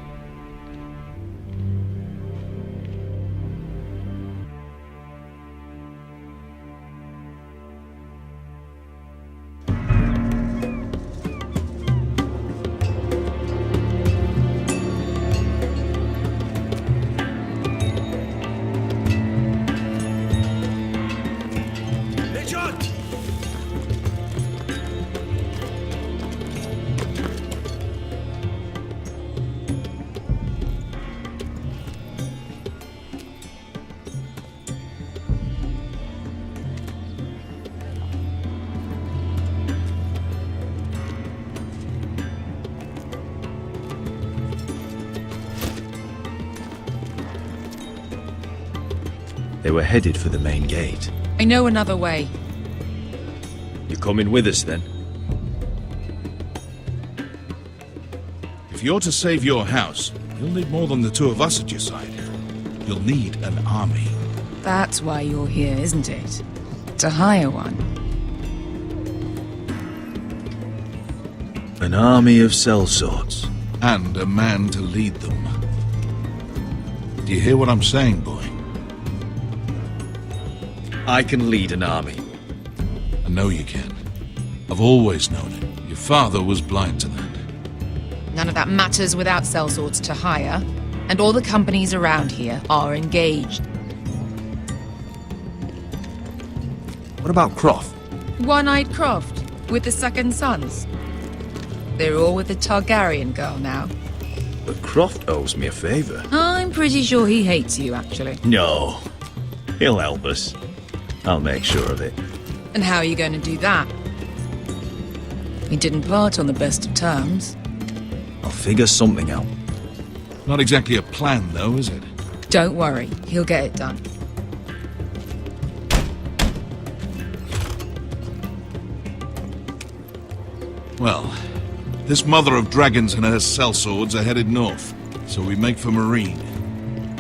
They were headed for the main gate. I know another way. You're coming with us, then? If you're to save your house, you'll need more than the two of us at your side. You'll need an army. That's why you're here, isn't it? To hire one. An army of sellswords. And a man to lead them. Do you hear what I'm saying, boy? I can lead an army. I know you can. I've always known it. Your father was blind to that. None of that matters without sellswords to hire, and all the companies around here are engaged. What about Croft? One-eyed Croft, with the second sons. They're all with the Targaryen girl now. But Croft owes me a favor. I'm pretty sure he hates you, actually. No. He'll help us. I'll make sure of it. And how are you going to do that? We didn't part on the best of terms. I'll figure something out. Not exactly a plan, though, is it? Don't worry, he'll get it done. Well, this mother of dragons and her sellswords are headed north, so we make for Marine.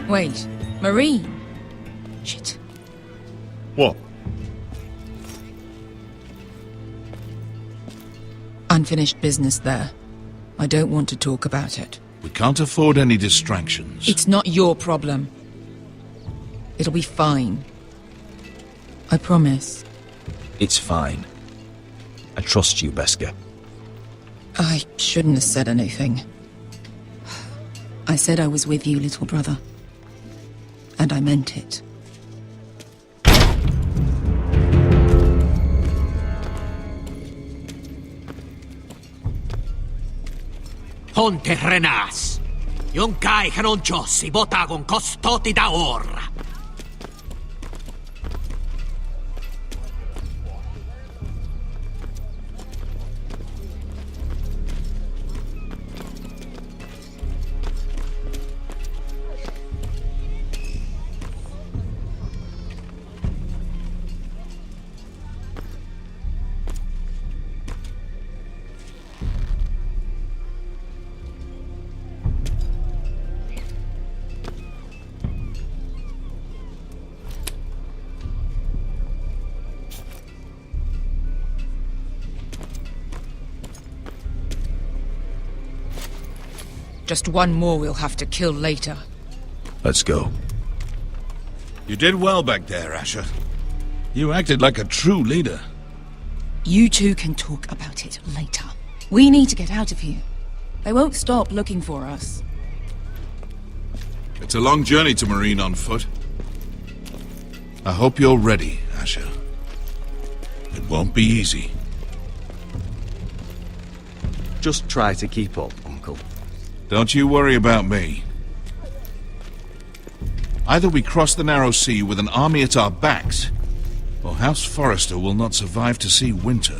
Wait, Marine? Shit. What? Unfinished business there. I don't want to talk about it. We can't afford any distractions. It's not your problem. It'll be fine. I promise. It's fine. I trust you, Beskar. I shouldn't have said anything. I said I was with you, little brother. And I meant it. Honte renas. Yon kai hanon jossi botagon costoti da ora. Just one more we'll have to kill later. Let's go. You did well back there, Asher. You acted like a true leader. You two can talk about it later. We need to get out of here. They won't stop looking for us. It's a long journey to Marine on foot. I hope you're ready, Asher. It won't be easy. Just try to keep up, Uncle. Don't you worry about me. Either we cross the narrow sea with an army at our backs, or House Forrester will not survive to see winter.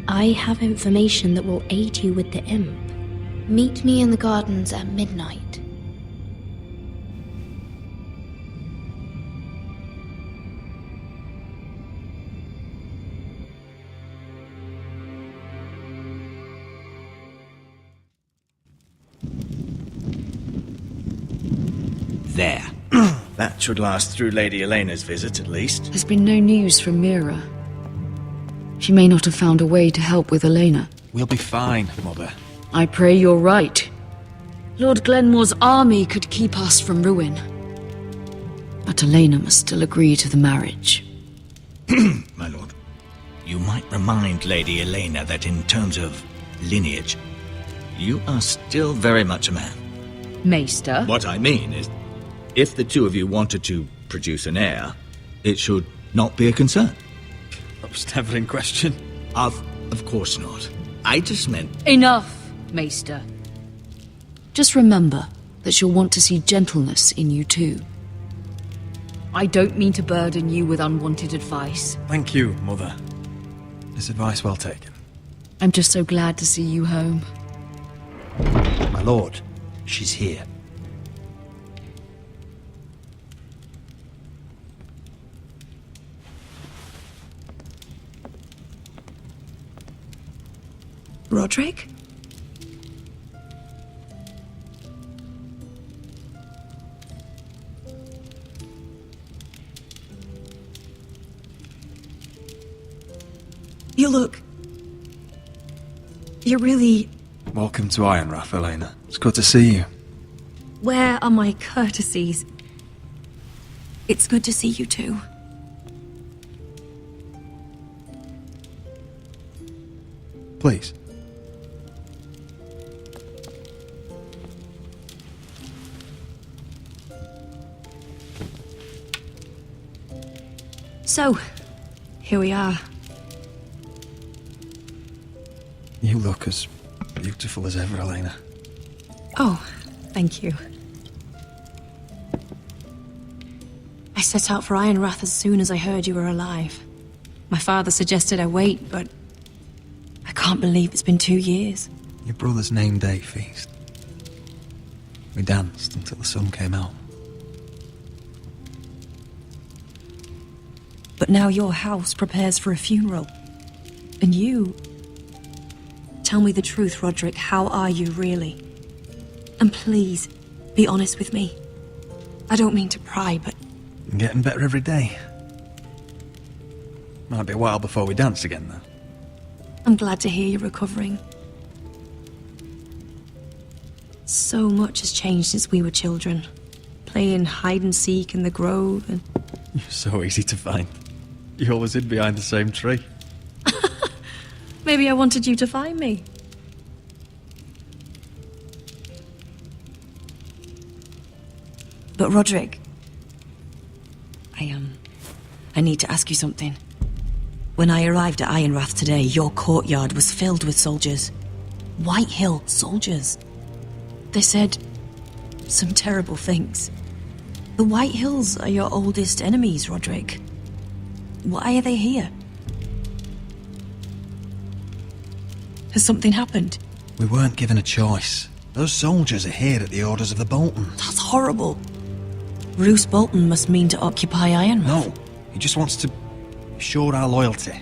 I have information that will aid you with the imp. Meet me in the gardens at midnight. There. That should last through Lady Elena's visit, at least. There's been no news from Mira. She may not have found a way to help with Elena. We'll be fine, Mother. I pray you're right. Lord Glenmore's army could keep us from ruin. But Elena must still agree to the marriage. My lord, you might remind Lady Elena that in terms of lineage, you are still very much a man. Maester? What I mean is, if the two of you wanted to produce an heir, it should not be a concern. That was never in question. Of course not. I just meant... Enough, Maester. Just remember that she'll want to see gentleness in you too. I don't mean to burden you with unwanted advice. Thank you, Mother. This advice well taken. I'm just so glad to see you home. My lord, she's here. Roderick? You look... You're really... Welcome to Ironrath, Elena. It's good to see you. Where are my courtesies? It's good to see you too. Please. So, here we are. You look as beautiful as ever, Elena. Oh, thank you. I set out for Ironrath as soon as I heard you were alive. My father suggested I wait, but I can't believe it's been 2 years. Your brother's name day feast. We danced until the sun came out. But now your house prepares for a funeral. And you... Tell me the truth, Roderick. How are you, really? And please, be honest with me. I don't mean to pry, but... I'm getting better every day. Might be a while before we dance again, though. I'm glad to hear you're recovering. So much has changed since we were children. Playing hide and seek in the grove and... You're so easy to find. You always hid behind the same tree. Maybe I wanted you to find me. But Roderick... I need to ask you something. When I arrived at Ironrath today, your courtyard was filled with soldiers. White Hill soldiers. They said some terrible things. The White Hills are your oldest enemies, Roderick. Why are they here? Has something happened? We weren't given a choice. Those soldiers are here at the orders of the Boltons. That's horrible. Roose Bolton must mean to occupy Ironrath. No, he just wants to assure our loyalty.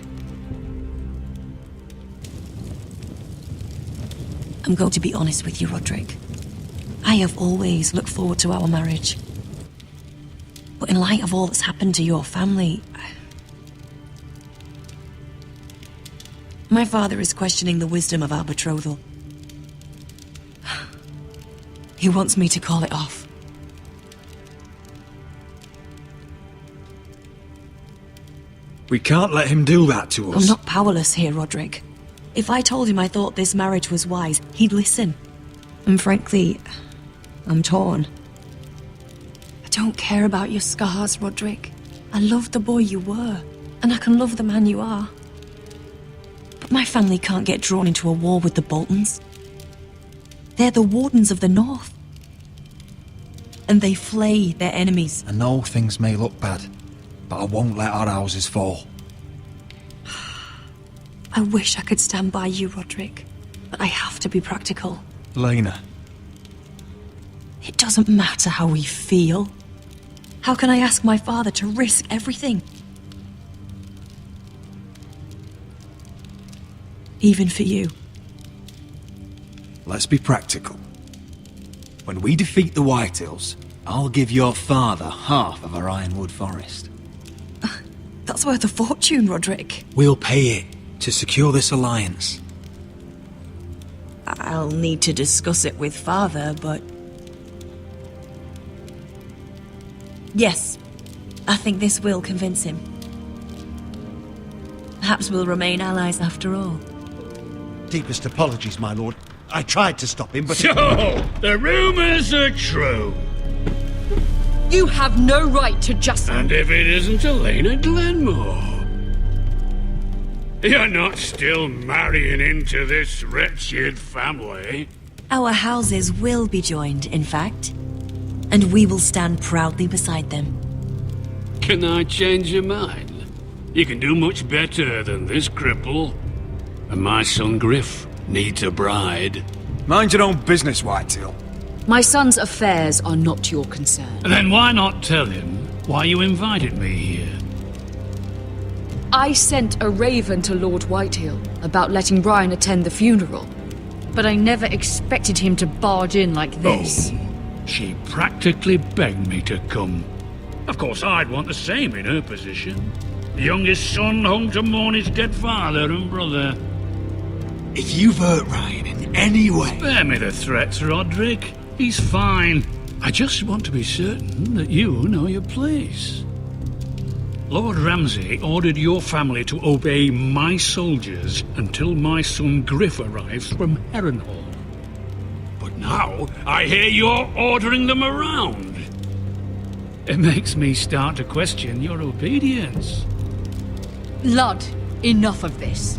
I'm going to be honest with you, Roderick. I have always looked forward to our marriage. But in light of all that's happened to your family... My father is questioning the wisdom of our betrothal. He wants me to call it off. We can't let him do that to us. I'm not powerless here, Roderick. If I told him I thought this marriage was wise, he'd listen. And frankly, I'm torn. I don't care about your scars, Roderick. I love the boy you were, and I can love the man you are. But my family can't get drawn into a war with the Boltons. They're the Wardens of the North. And they flay their enemies. I know things may look bad, but I won't let our houses fall. I wish I could stand by you, Roderick, but I have to be practical. Lena. It doesn't matter how we feel. How can I ask my father to risk everything? Even for you. Let's be practical. When we defeat the Whitehills, I'll give your father half of our Ironwood Forest. That's worth a fortune, Roderick. We'll pay it to secure this alliance. I'll need to discuss it with father, but... Yes, I think this will convince him. Perhaps we'll remain allies after all. Deepest apologies, my lord. I tried to stop him, but... So, the rumors are true. You have no right to just... And if it isn't Elena Glenmore? You're not still marrying into this wretched family? Our houses will be joined, in fact. And we will stand proudly beside them. Can I change your mind? You can do much better than this cripple. And my son Griff needs a bride. Mind your own business, Whitetail. My son's affairs are not your concern. Then why not tell him why you invited me here? I sent a raven to Lord Whitehill about letting Ryan attend the funeral. But I never expected him to barge in like this. Oh, she practically begged me to come. Of course, I'd want the same in her position. The youngest son home to mourn his dead father and brother. If you've hurt Ryan in any way... Spare me the threats, Roderick. He's fine. I just want to be certain that you know your place. Lord Ramsay ordered your family to obey my soldiers until my son Griff arrives from Harrenhal. But now, I hear you're ordering them around. It makes me start to question your obedience. Lud, enough of this.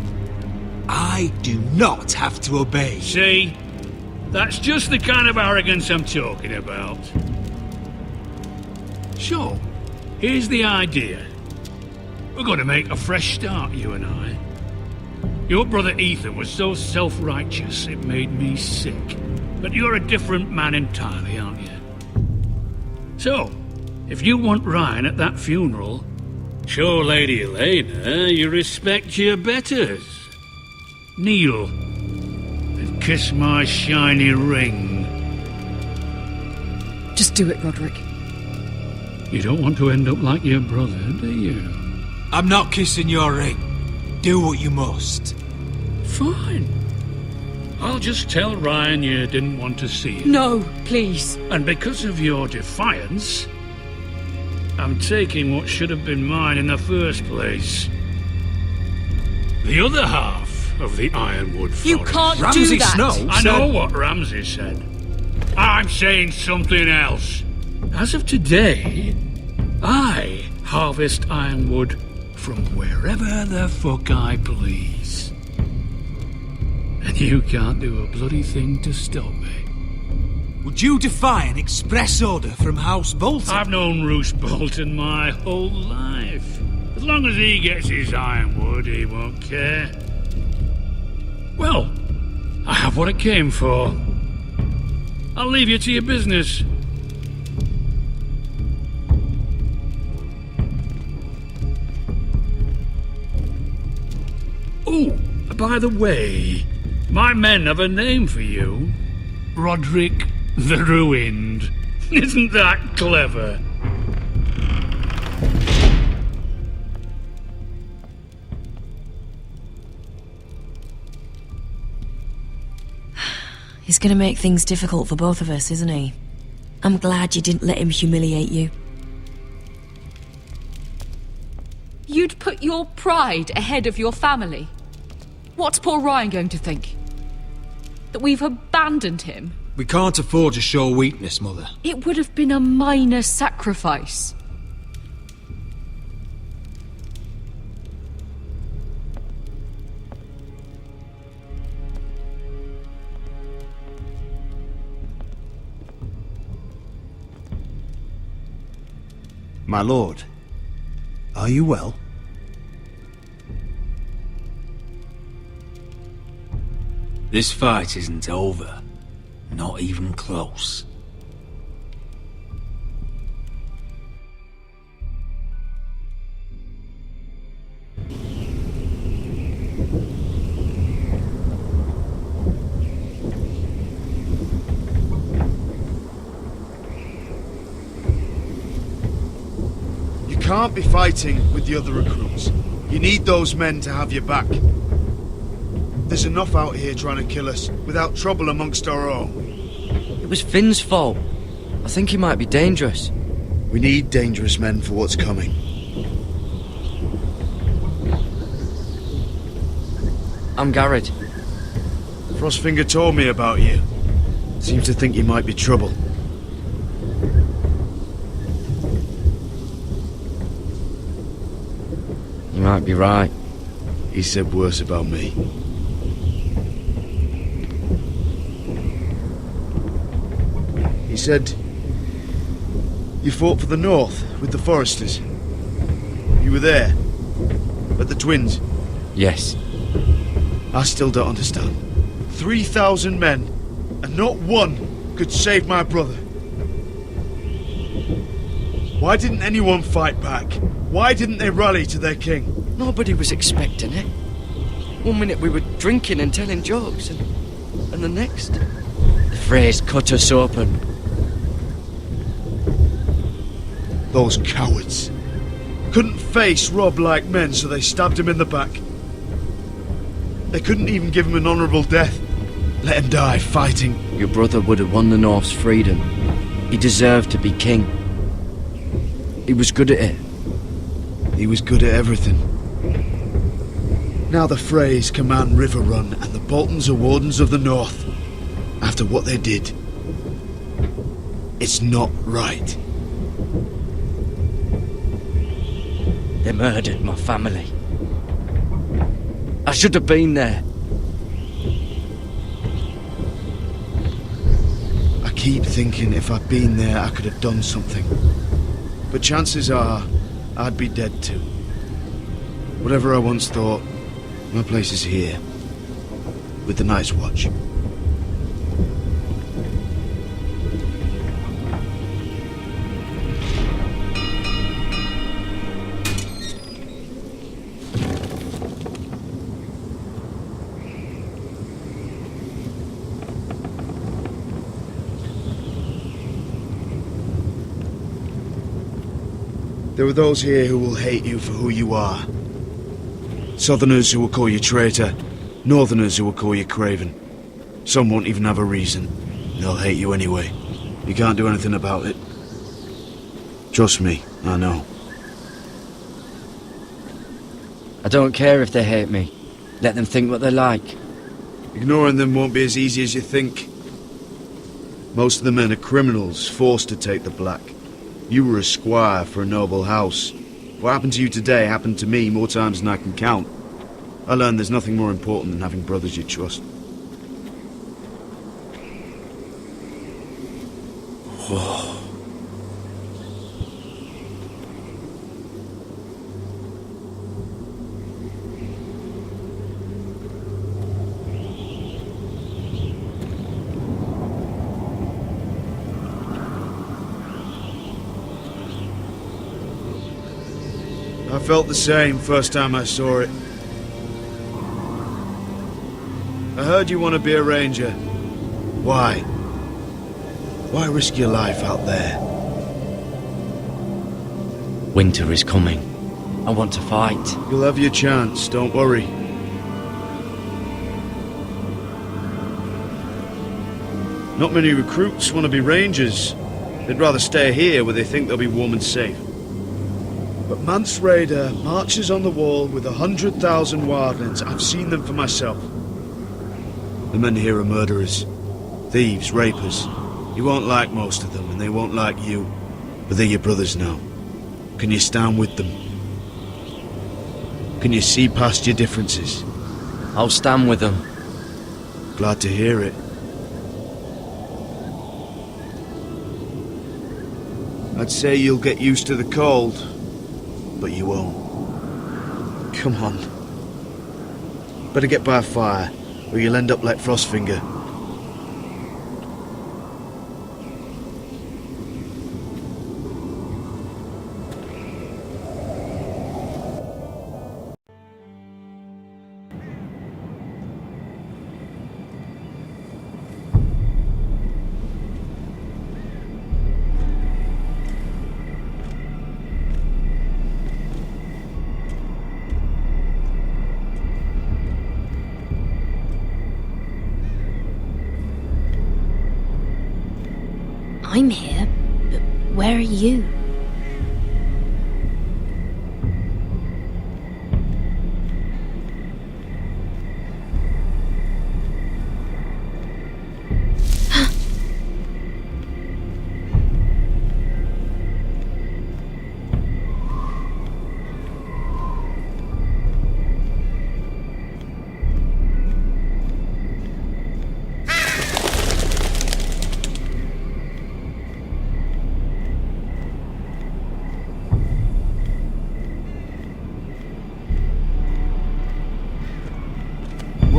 I do not have to obey. See? That's just the kind of arrogance I'm talking about. So, here's the idea. We're going to make a fresh start, you and I. Your brother Ethan was so self-righteous it made me sick. But you're a different man entirely, aren't you? So, if you want Ryan at that funeral, show Lady Elena you respect your betters. Kneel and kiss my shiny ring. Just do it, Roderick. You don't want to end up like your brother, do you? I'm not kissing your ring. Do what you must. Fine. I'll just tell Ryan you didn't want to see him. No, please. And because of your defiance, I'm taking what should have been mine in the first place. The other half of the Ironwood Forest. You can't Ramsay do that! Snow I know what Ramsay said. I'm saying something else. As of today, I harvest ironwood from wherever the fuck I please. And you can't do a bloody thing to stop me. Would you defy an express order from House Bolton? I've known Roose Bolton my whole life. As long as he gets his ironwood, he won't care. Well, I have what I came for. I'll leave you to your business. Oh, by the way, my men have a name for you. Roderick the Ruined. Isn't that clever? He's gonna make things difficult for both of us, isn't he? I'm glad you didn't let him humiliate you. You'd put your pride ahead of your family. What's poor Ryan going to think? That we've abandoned him? We can't afford to show weakness, Mother. It would have been a minor sacrifice. My lord, are you well? This fight isn't over. Not even close. You can't be fighting with the other recruits. You need those men to have your back. There's enough out here trying to kill us, without trouble amongst our own. It was Finn's fault. I think he might be dangerous. We need dangerous men for what's coming. I'm Garrett. Frostfinger told me about you. Seems to think you might be trouble. You might be right. He said worse about me. He said you fought for the North with the Foresters. You were there, at the Twins. Yes. I still don't understand. 3,000 men, and not one could save my brother. Why didn't anyone fight back? Why didn't they rally to their king? Nobody was expecting it. One minute we were drinking and telling jokes, and the next, the Freys cut us open. Those cowards. Couldn't face Robb like men, so they stabbed him in the back. They couldn't even give him an honourable death. Let him die fighting. Your brother would have won the North's freedom. He deserved to be king. He was good at it. He was good at everything. Now the Freys command Riverrun, and the Boltons are Wardens of the North. After what they did. It's not right. They murdered my family. I should have been there. I keep thinking if I'd been there, I could have done something. But chances are, I'd be dead too. Whatever I once thought, my place is here. With the Night's Watch. There are those here who will hate you for who you are. Southerners who will call you traitor. Northerners who will call you craven. Some won't even have a reason. They'll hate you anyway. You can't do anything about it. Trust me, I know. I don't care if they hate me. Let them think what they like. Ignoring them won't be as easy as you think. Most of the men are criminals, forced to take the black. You were a squire for a noble house. What happened to you today happened to me more times than I can count. I learned there's nothing more important than having brothers you trust. Whoa. I felt the same first time I saw it. I heard you want to be a ranger. Why? Why risk your life out there? Winter is coming. I want to fight. You'll have your chance, don't worry. Not many recruits want to be rangers. They'd rather stay here where they think they'll be warm and safe. But Mance Raider marches on the wall with 100,000 wildlings. I've seen them for myself. The men here are murderers. Thieves, rapers. You won't like most of them, and they won't like you. But they're your brothers now. Can you stand with them? Can you see past your differences? I'll stand with them. Glad to hear it. I'd say you'll get used to the cold, but you won't. Come on. Better get by a fire, or you'll end up like Frostfinger. I'm here, but where are you?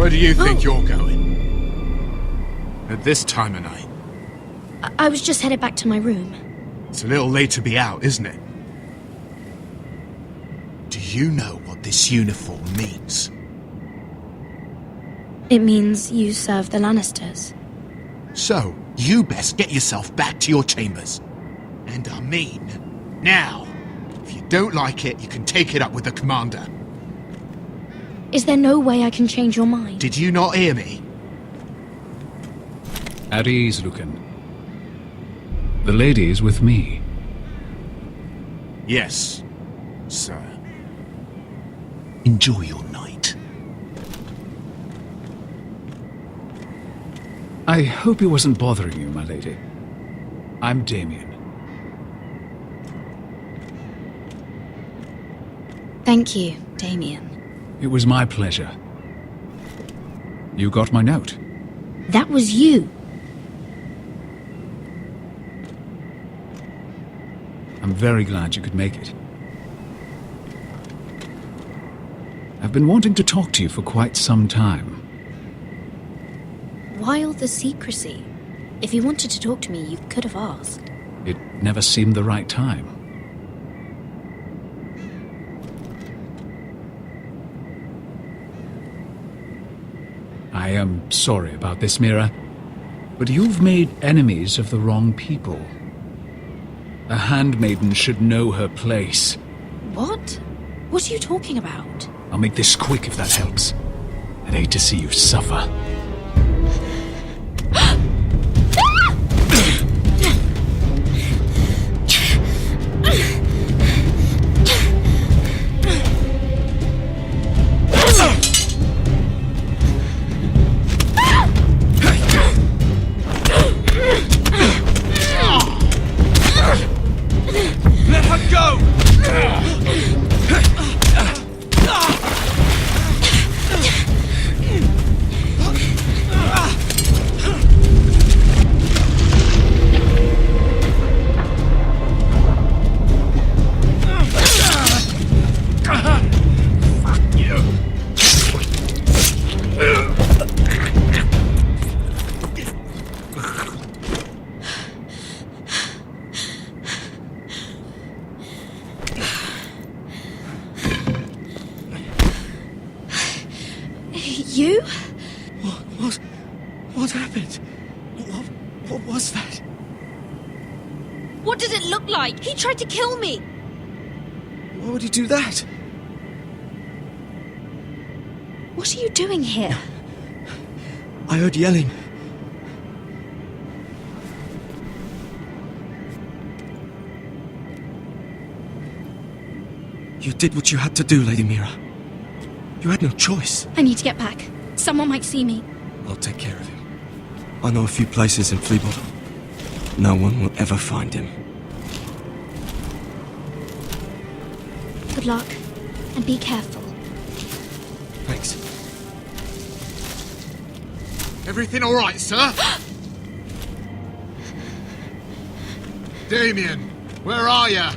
Where do you think you're going? At this time of night? I was just headed back to my room. It's a little late to be out, isn't it? Do you know what this uniform means? It means you serve the Lannisters. So, you best get yourself back to your chambers. And I mean, now. If you don't like it, you can take it up with the commander. Is there no way I can change your mind? Did you not hear me? At ease, Lucan. The lady is with me. Yes, sir. Enjoy your night. I hope he wasn't bothering you, my lady. I'm Damien. Thank you, Damien. It was my pleasure. You got my note. That was you. I'm very glad you could make it. I've been wanting to talk to you for quite some time. Why all the secrecy? If you wanted to talk to me, you could have asked. It never seemed the right time. I am sorry about this, Mira, but you've made enemies of the wrong people. A handmaiden should know her place. What? What are you talking about? I'll make this quick if that helps. I'd hate to see you suffer. Let her go! You? What happened? What was that? What did it look like? He tried to kill me! Why would he do that? What are you doing here? I heard yelling. You did what you had to do, Lady Mira. You had no choice. I need to get back. Someone might see me. I'll take care of him. I know a few places in Fleabottom. No one will ever find him. Good luck, and be careful. Thanks. Everything all right, sir? Damien, where are you?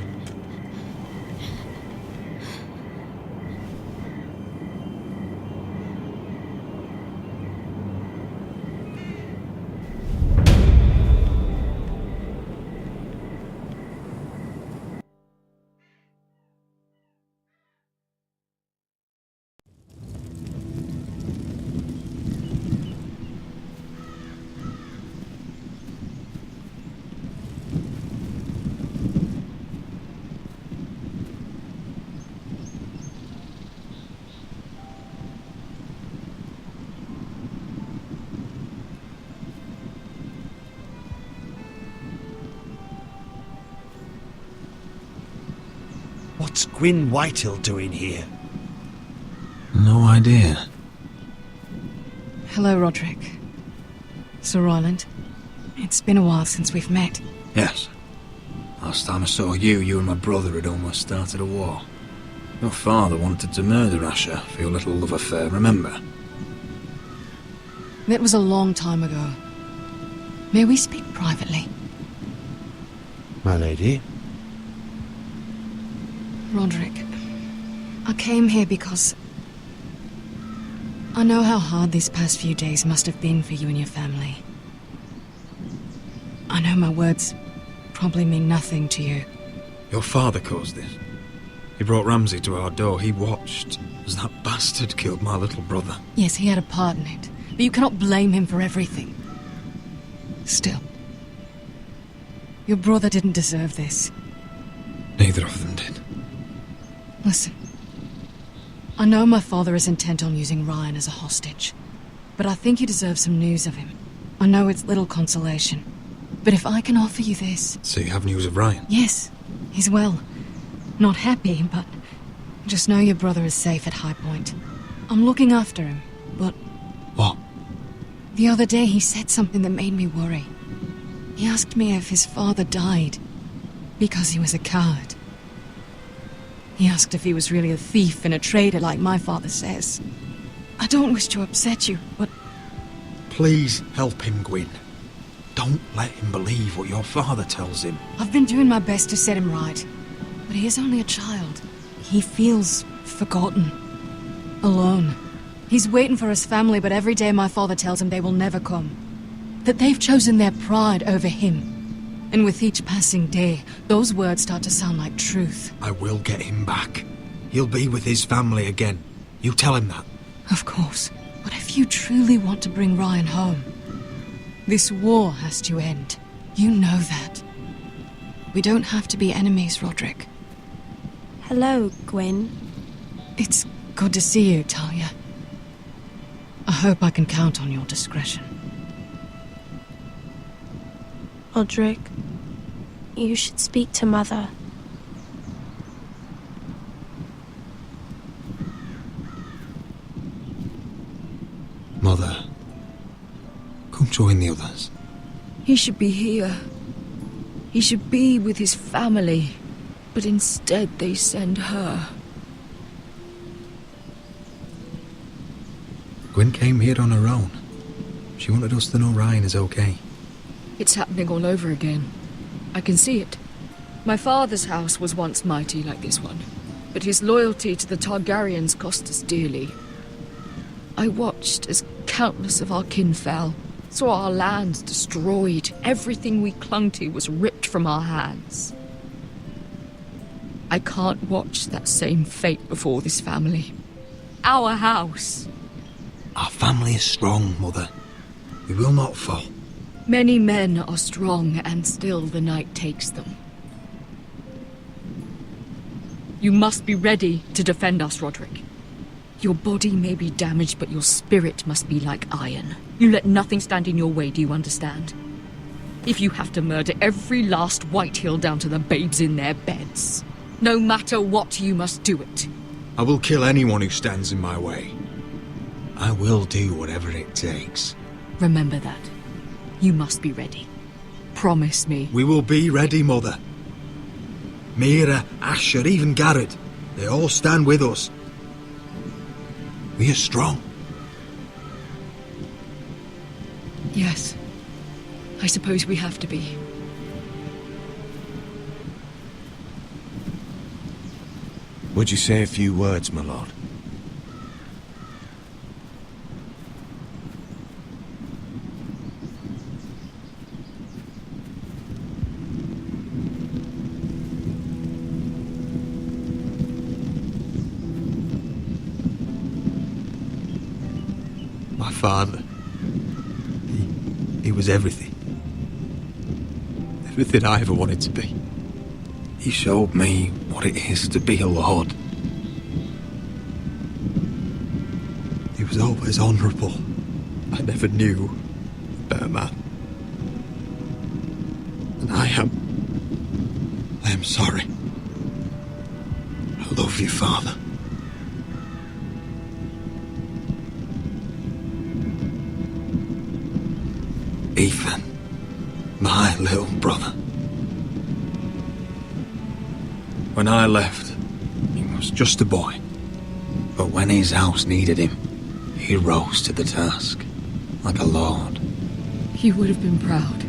What's Gwyn Whitehill doing here? No idea. Hello, Roderick. Sir Roland. It's been a while since we've met. Yes. Last time I saw you and my brother had almost started a war. Your father wanted to murder Asher for your little love affair, remember? That was a long time ago. May we speak privately? My lady? Roderick, I came here because I know how hard these past few days must have been for you and your family. I know my words probably mean nothing to you. Your father caused this. He brought Ramsay to our door. He watched as that bastard killed my little brother. Yes, he had a part in it, but you cannot blame him for everything. Still, your brother didn't deserve this. Neither of them did. Listen, I know my father is intent on using Ryan as a hostage, but I think you deserve some news of him. I know it's little consolation, but if I can offer you this... So you have news of Ryan? Yes, he's well. Not happy, but just know your brother is safe at High Point. I'm looking after him, but... What? The other day he said something that made me worry. He asked me if his father died because he was a coward. He asked if he was really a thief and a traitor like my father says. I don't wish to upset you, but... Please help him, Gwyn. Don't let him believe what your father tells him. I've been doing my best to set him right, but he is only a child. He feels forgotten, alone. He's waiting for his family, but every day my father tells him they will never come. That they've chosen their pride over him. And with each passing day, those words start to sound like truth. I will get him back. He'll be with his family again. You tell him that. Of course. But if you truly want to bring Ryan home, this war has to end. You know that. We don't have to be enemies, Roderick. Hello, Gwyn. It's good to see you, Talia. I hope I can count on your discretion. Roderick, you should speak to Mother. Mother, come join the others. He should be here. He should be with his family. But instead they send her. Gwyn came here on her own. She wanted us to know Ryan is okay. It's happening all over again. I can see it. My father's house was once mighty like this one, but his loyalty to the Targaryens cost us dearly. I watched as countless of our kin fell, saw our lands destroyed, everything we clung to was ripped from our hands. I can't watch that same fate before this family. Our house. Our family is strong, Mother. We will not fall. Many men are strong, and still the night takes them. You must be ready to defend us, Roderick. Your body may be damaged, but your spirit must be like iron. You let nothing stand in your way, do you understand? If you have to murder every last Whitehill down to the babes in their beds, no matter what, you must do it. I will kill anyone who stands in my way. I will do whatever it takes. Remember that. You must be ready. Promise me. We will be ready, Mother. Mira, Asher, even Garrett. They all stand with us. We are strong. Yes. I suppose we have to be. Would you say a few words, my lord? My father. He was everything. Everything I ever wanted to be. He showed me what it is to be a lord. He was always honourable. I never knew a better man. And I am sorry. I love you, Father. Ethan, my little brother. When I left, he was just a boy. But when his house needed him, he rose to the task, like a lord. He would have been proud.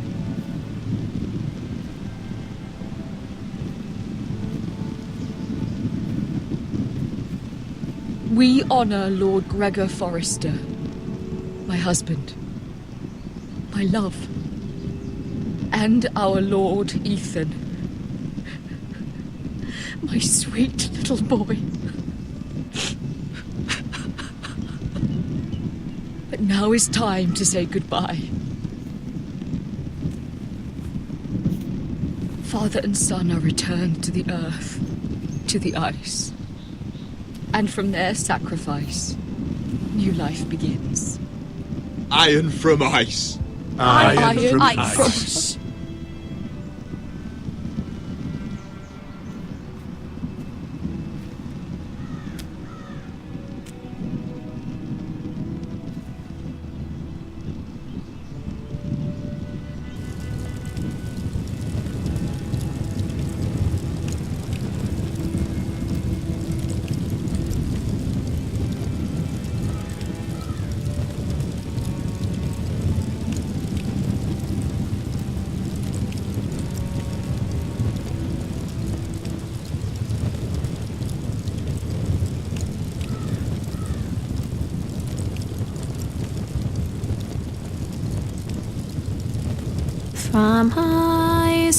We honor Lord Gregor Forrester, my husband, my love, and our Lord Ethan, my sweet little boy. But now is time to say goodbye. Father and son are returned to the earth, to the ice. And from their sacrifice, new life begins. Iron from ice. Iron from ice.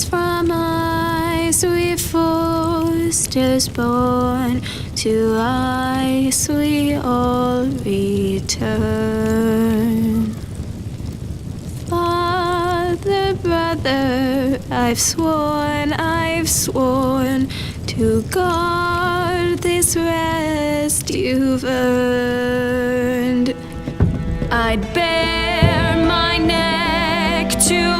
From ice we foresters born, to ice we all return. Father, brother, I've sworn to guard this rest you've earned. I'd bare my neck to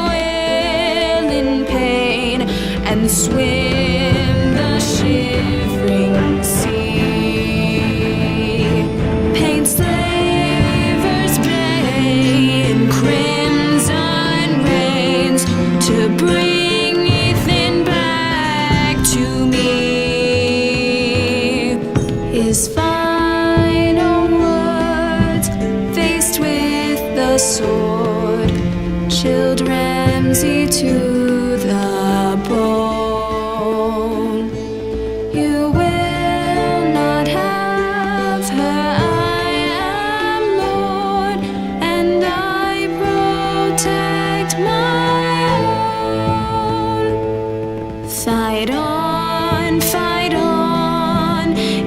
and swim the shivering sea. Paint slavers play in crimson rains to bring Ethan back to me. His final words faced with the sword chilled Ramsay to the bone. You will not have her. I am Lord, and I protect my own. Fight on,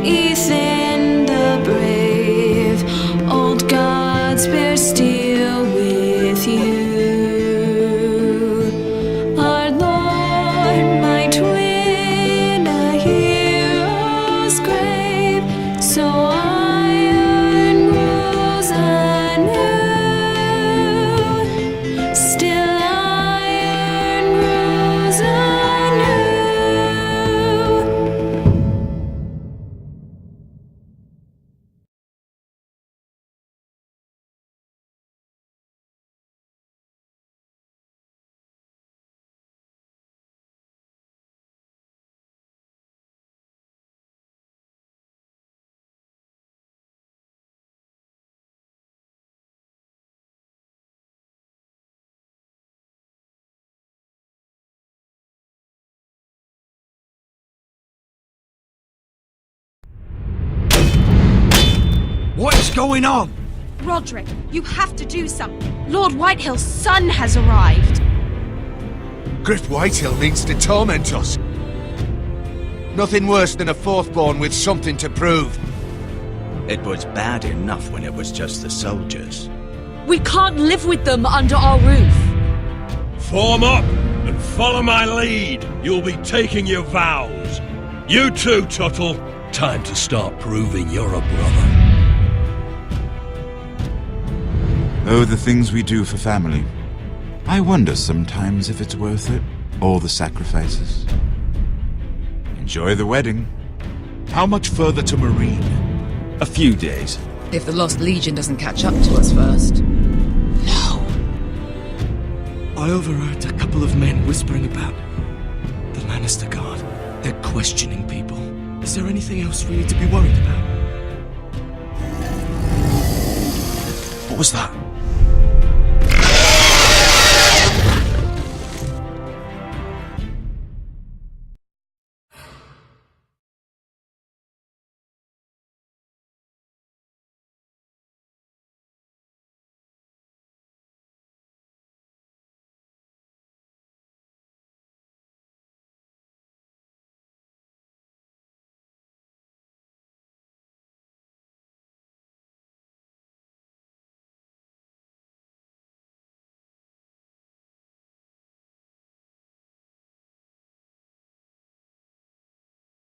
Ethan the brave. Old gods bear steel with you. What is going on? Roderick, you have to do something. Lord Whitehill's son has arrived. Griff Whitehill means to torment us. Nothing worse than a fourthborn with something to prove. It was bad enough when it was just the soldiers. We can't live with them under our roof. Form up and follow my lead. You'll be taking your vows. You too, Tuttle. Time to start proving you're a brother. Oh, the things we do for family. I wonder sometimes if it's worth it. All the sacrifices. Enjoy the wedding. How much further to Marine? A few days. If the Lost Legion doesn't catch up to us first. I overheard a couple of men whispering about the Lannister Guard. They're questioning people. Is there anything else we need to be worried about? What was that?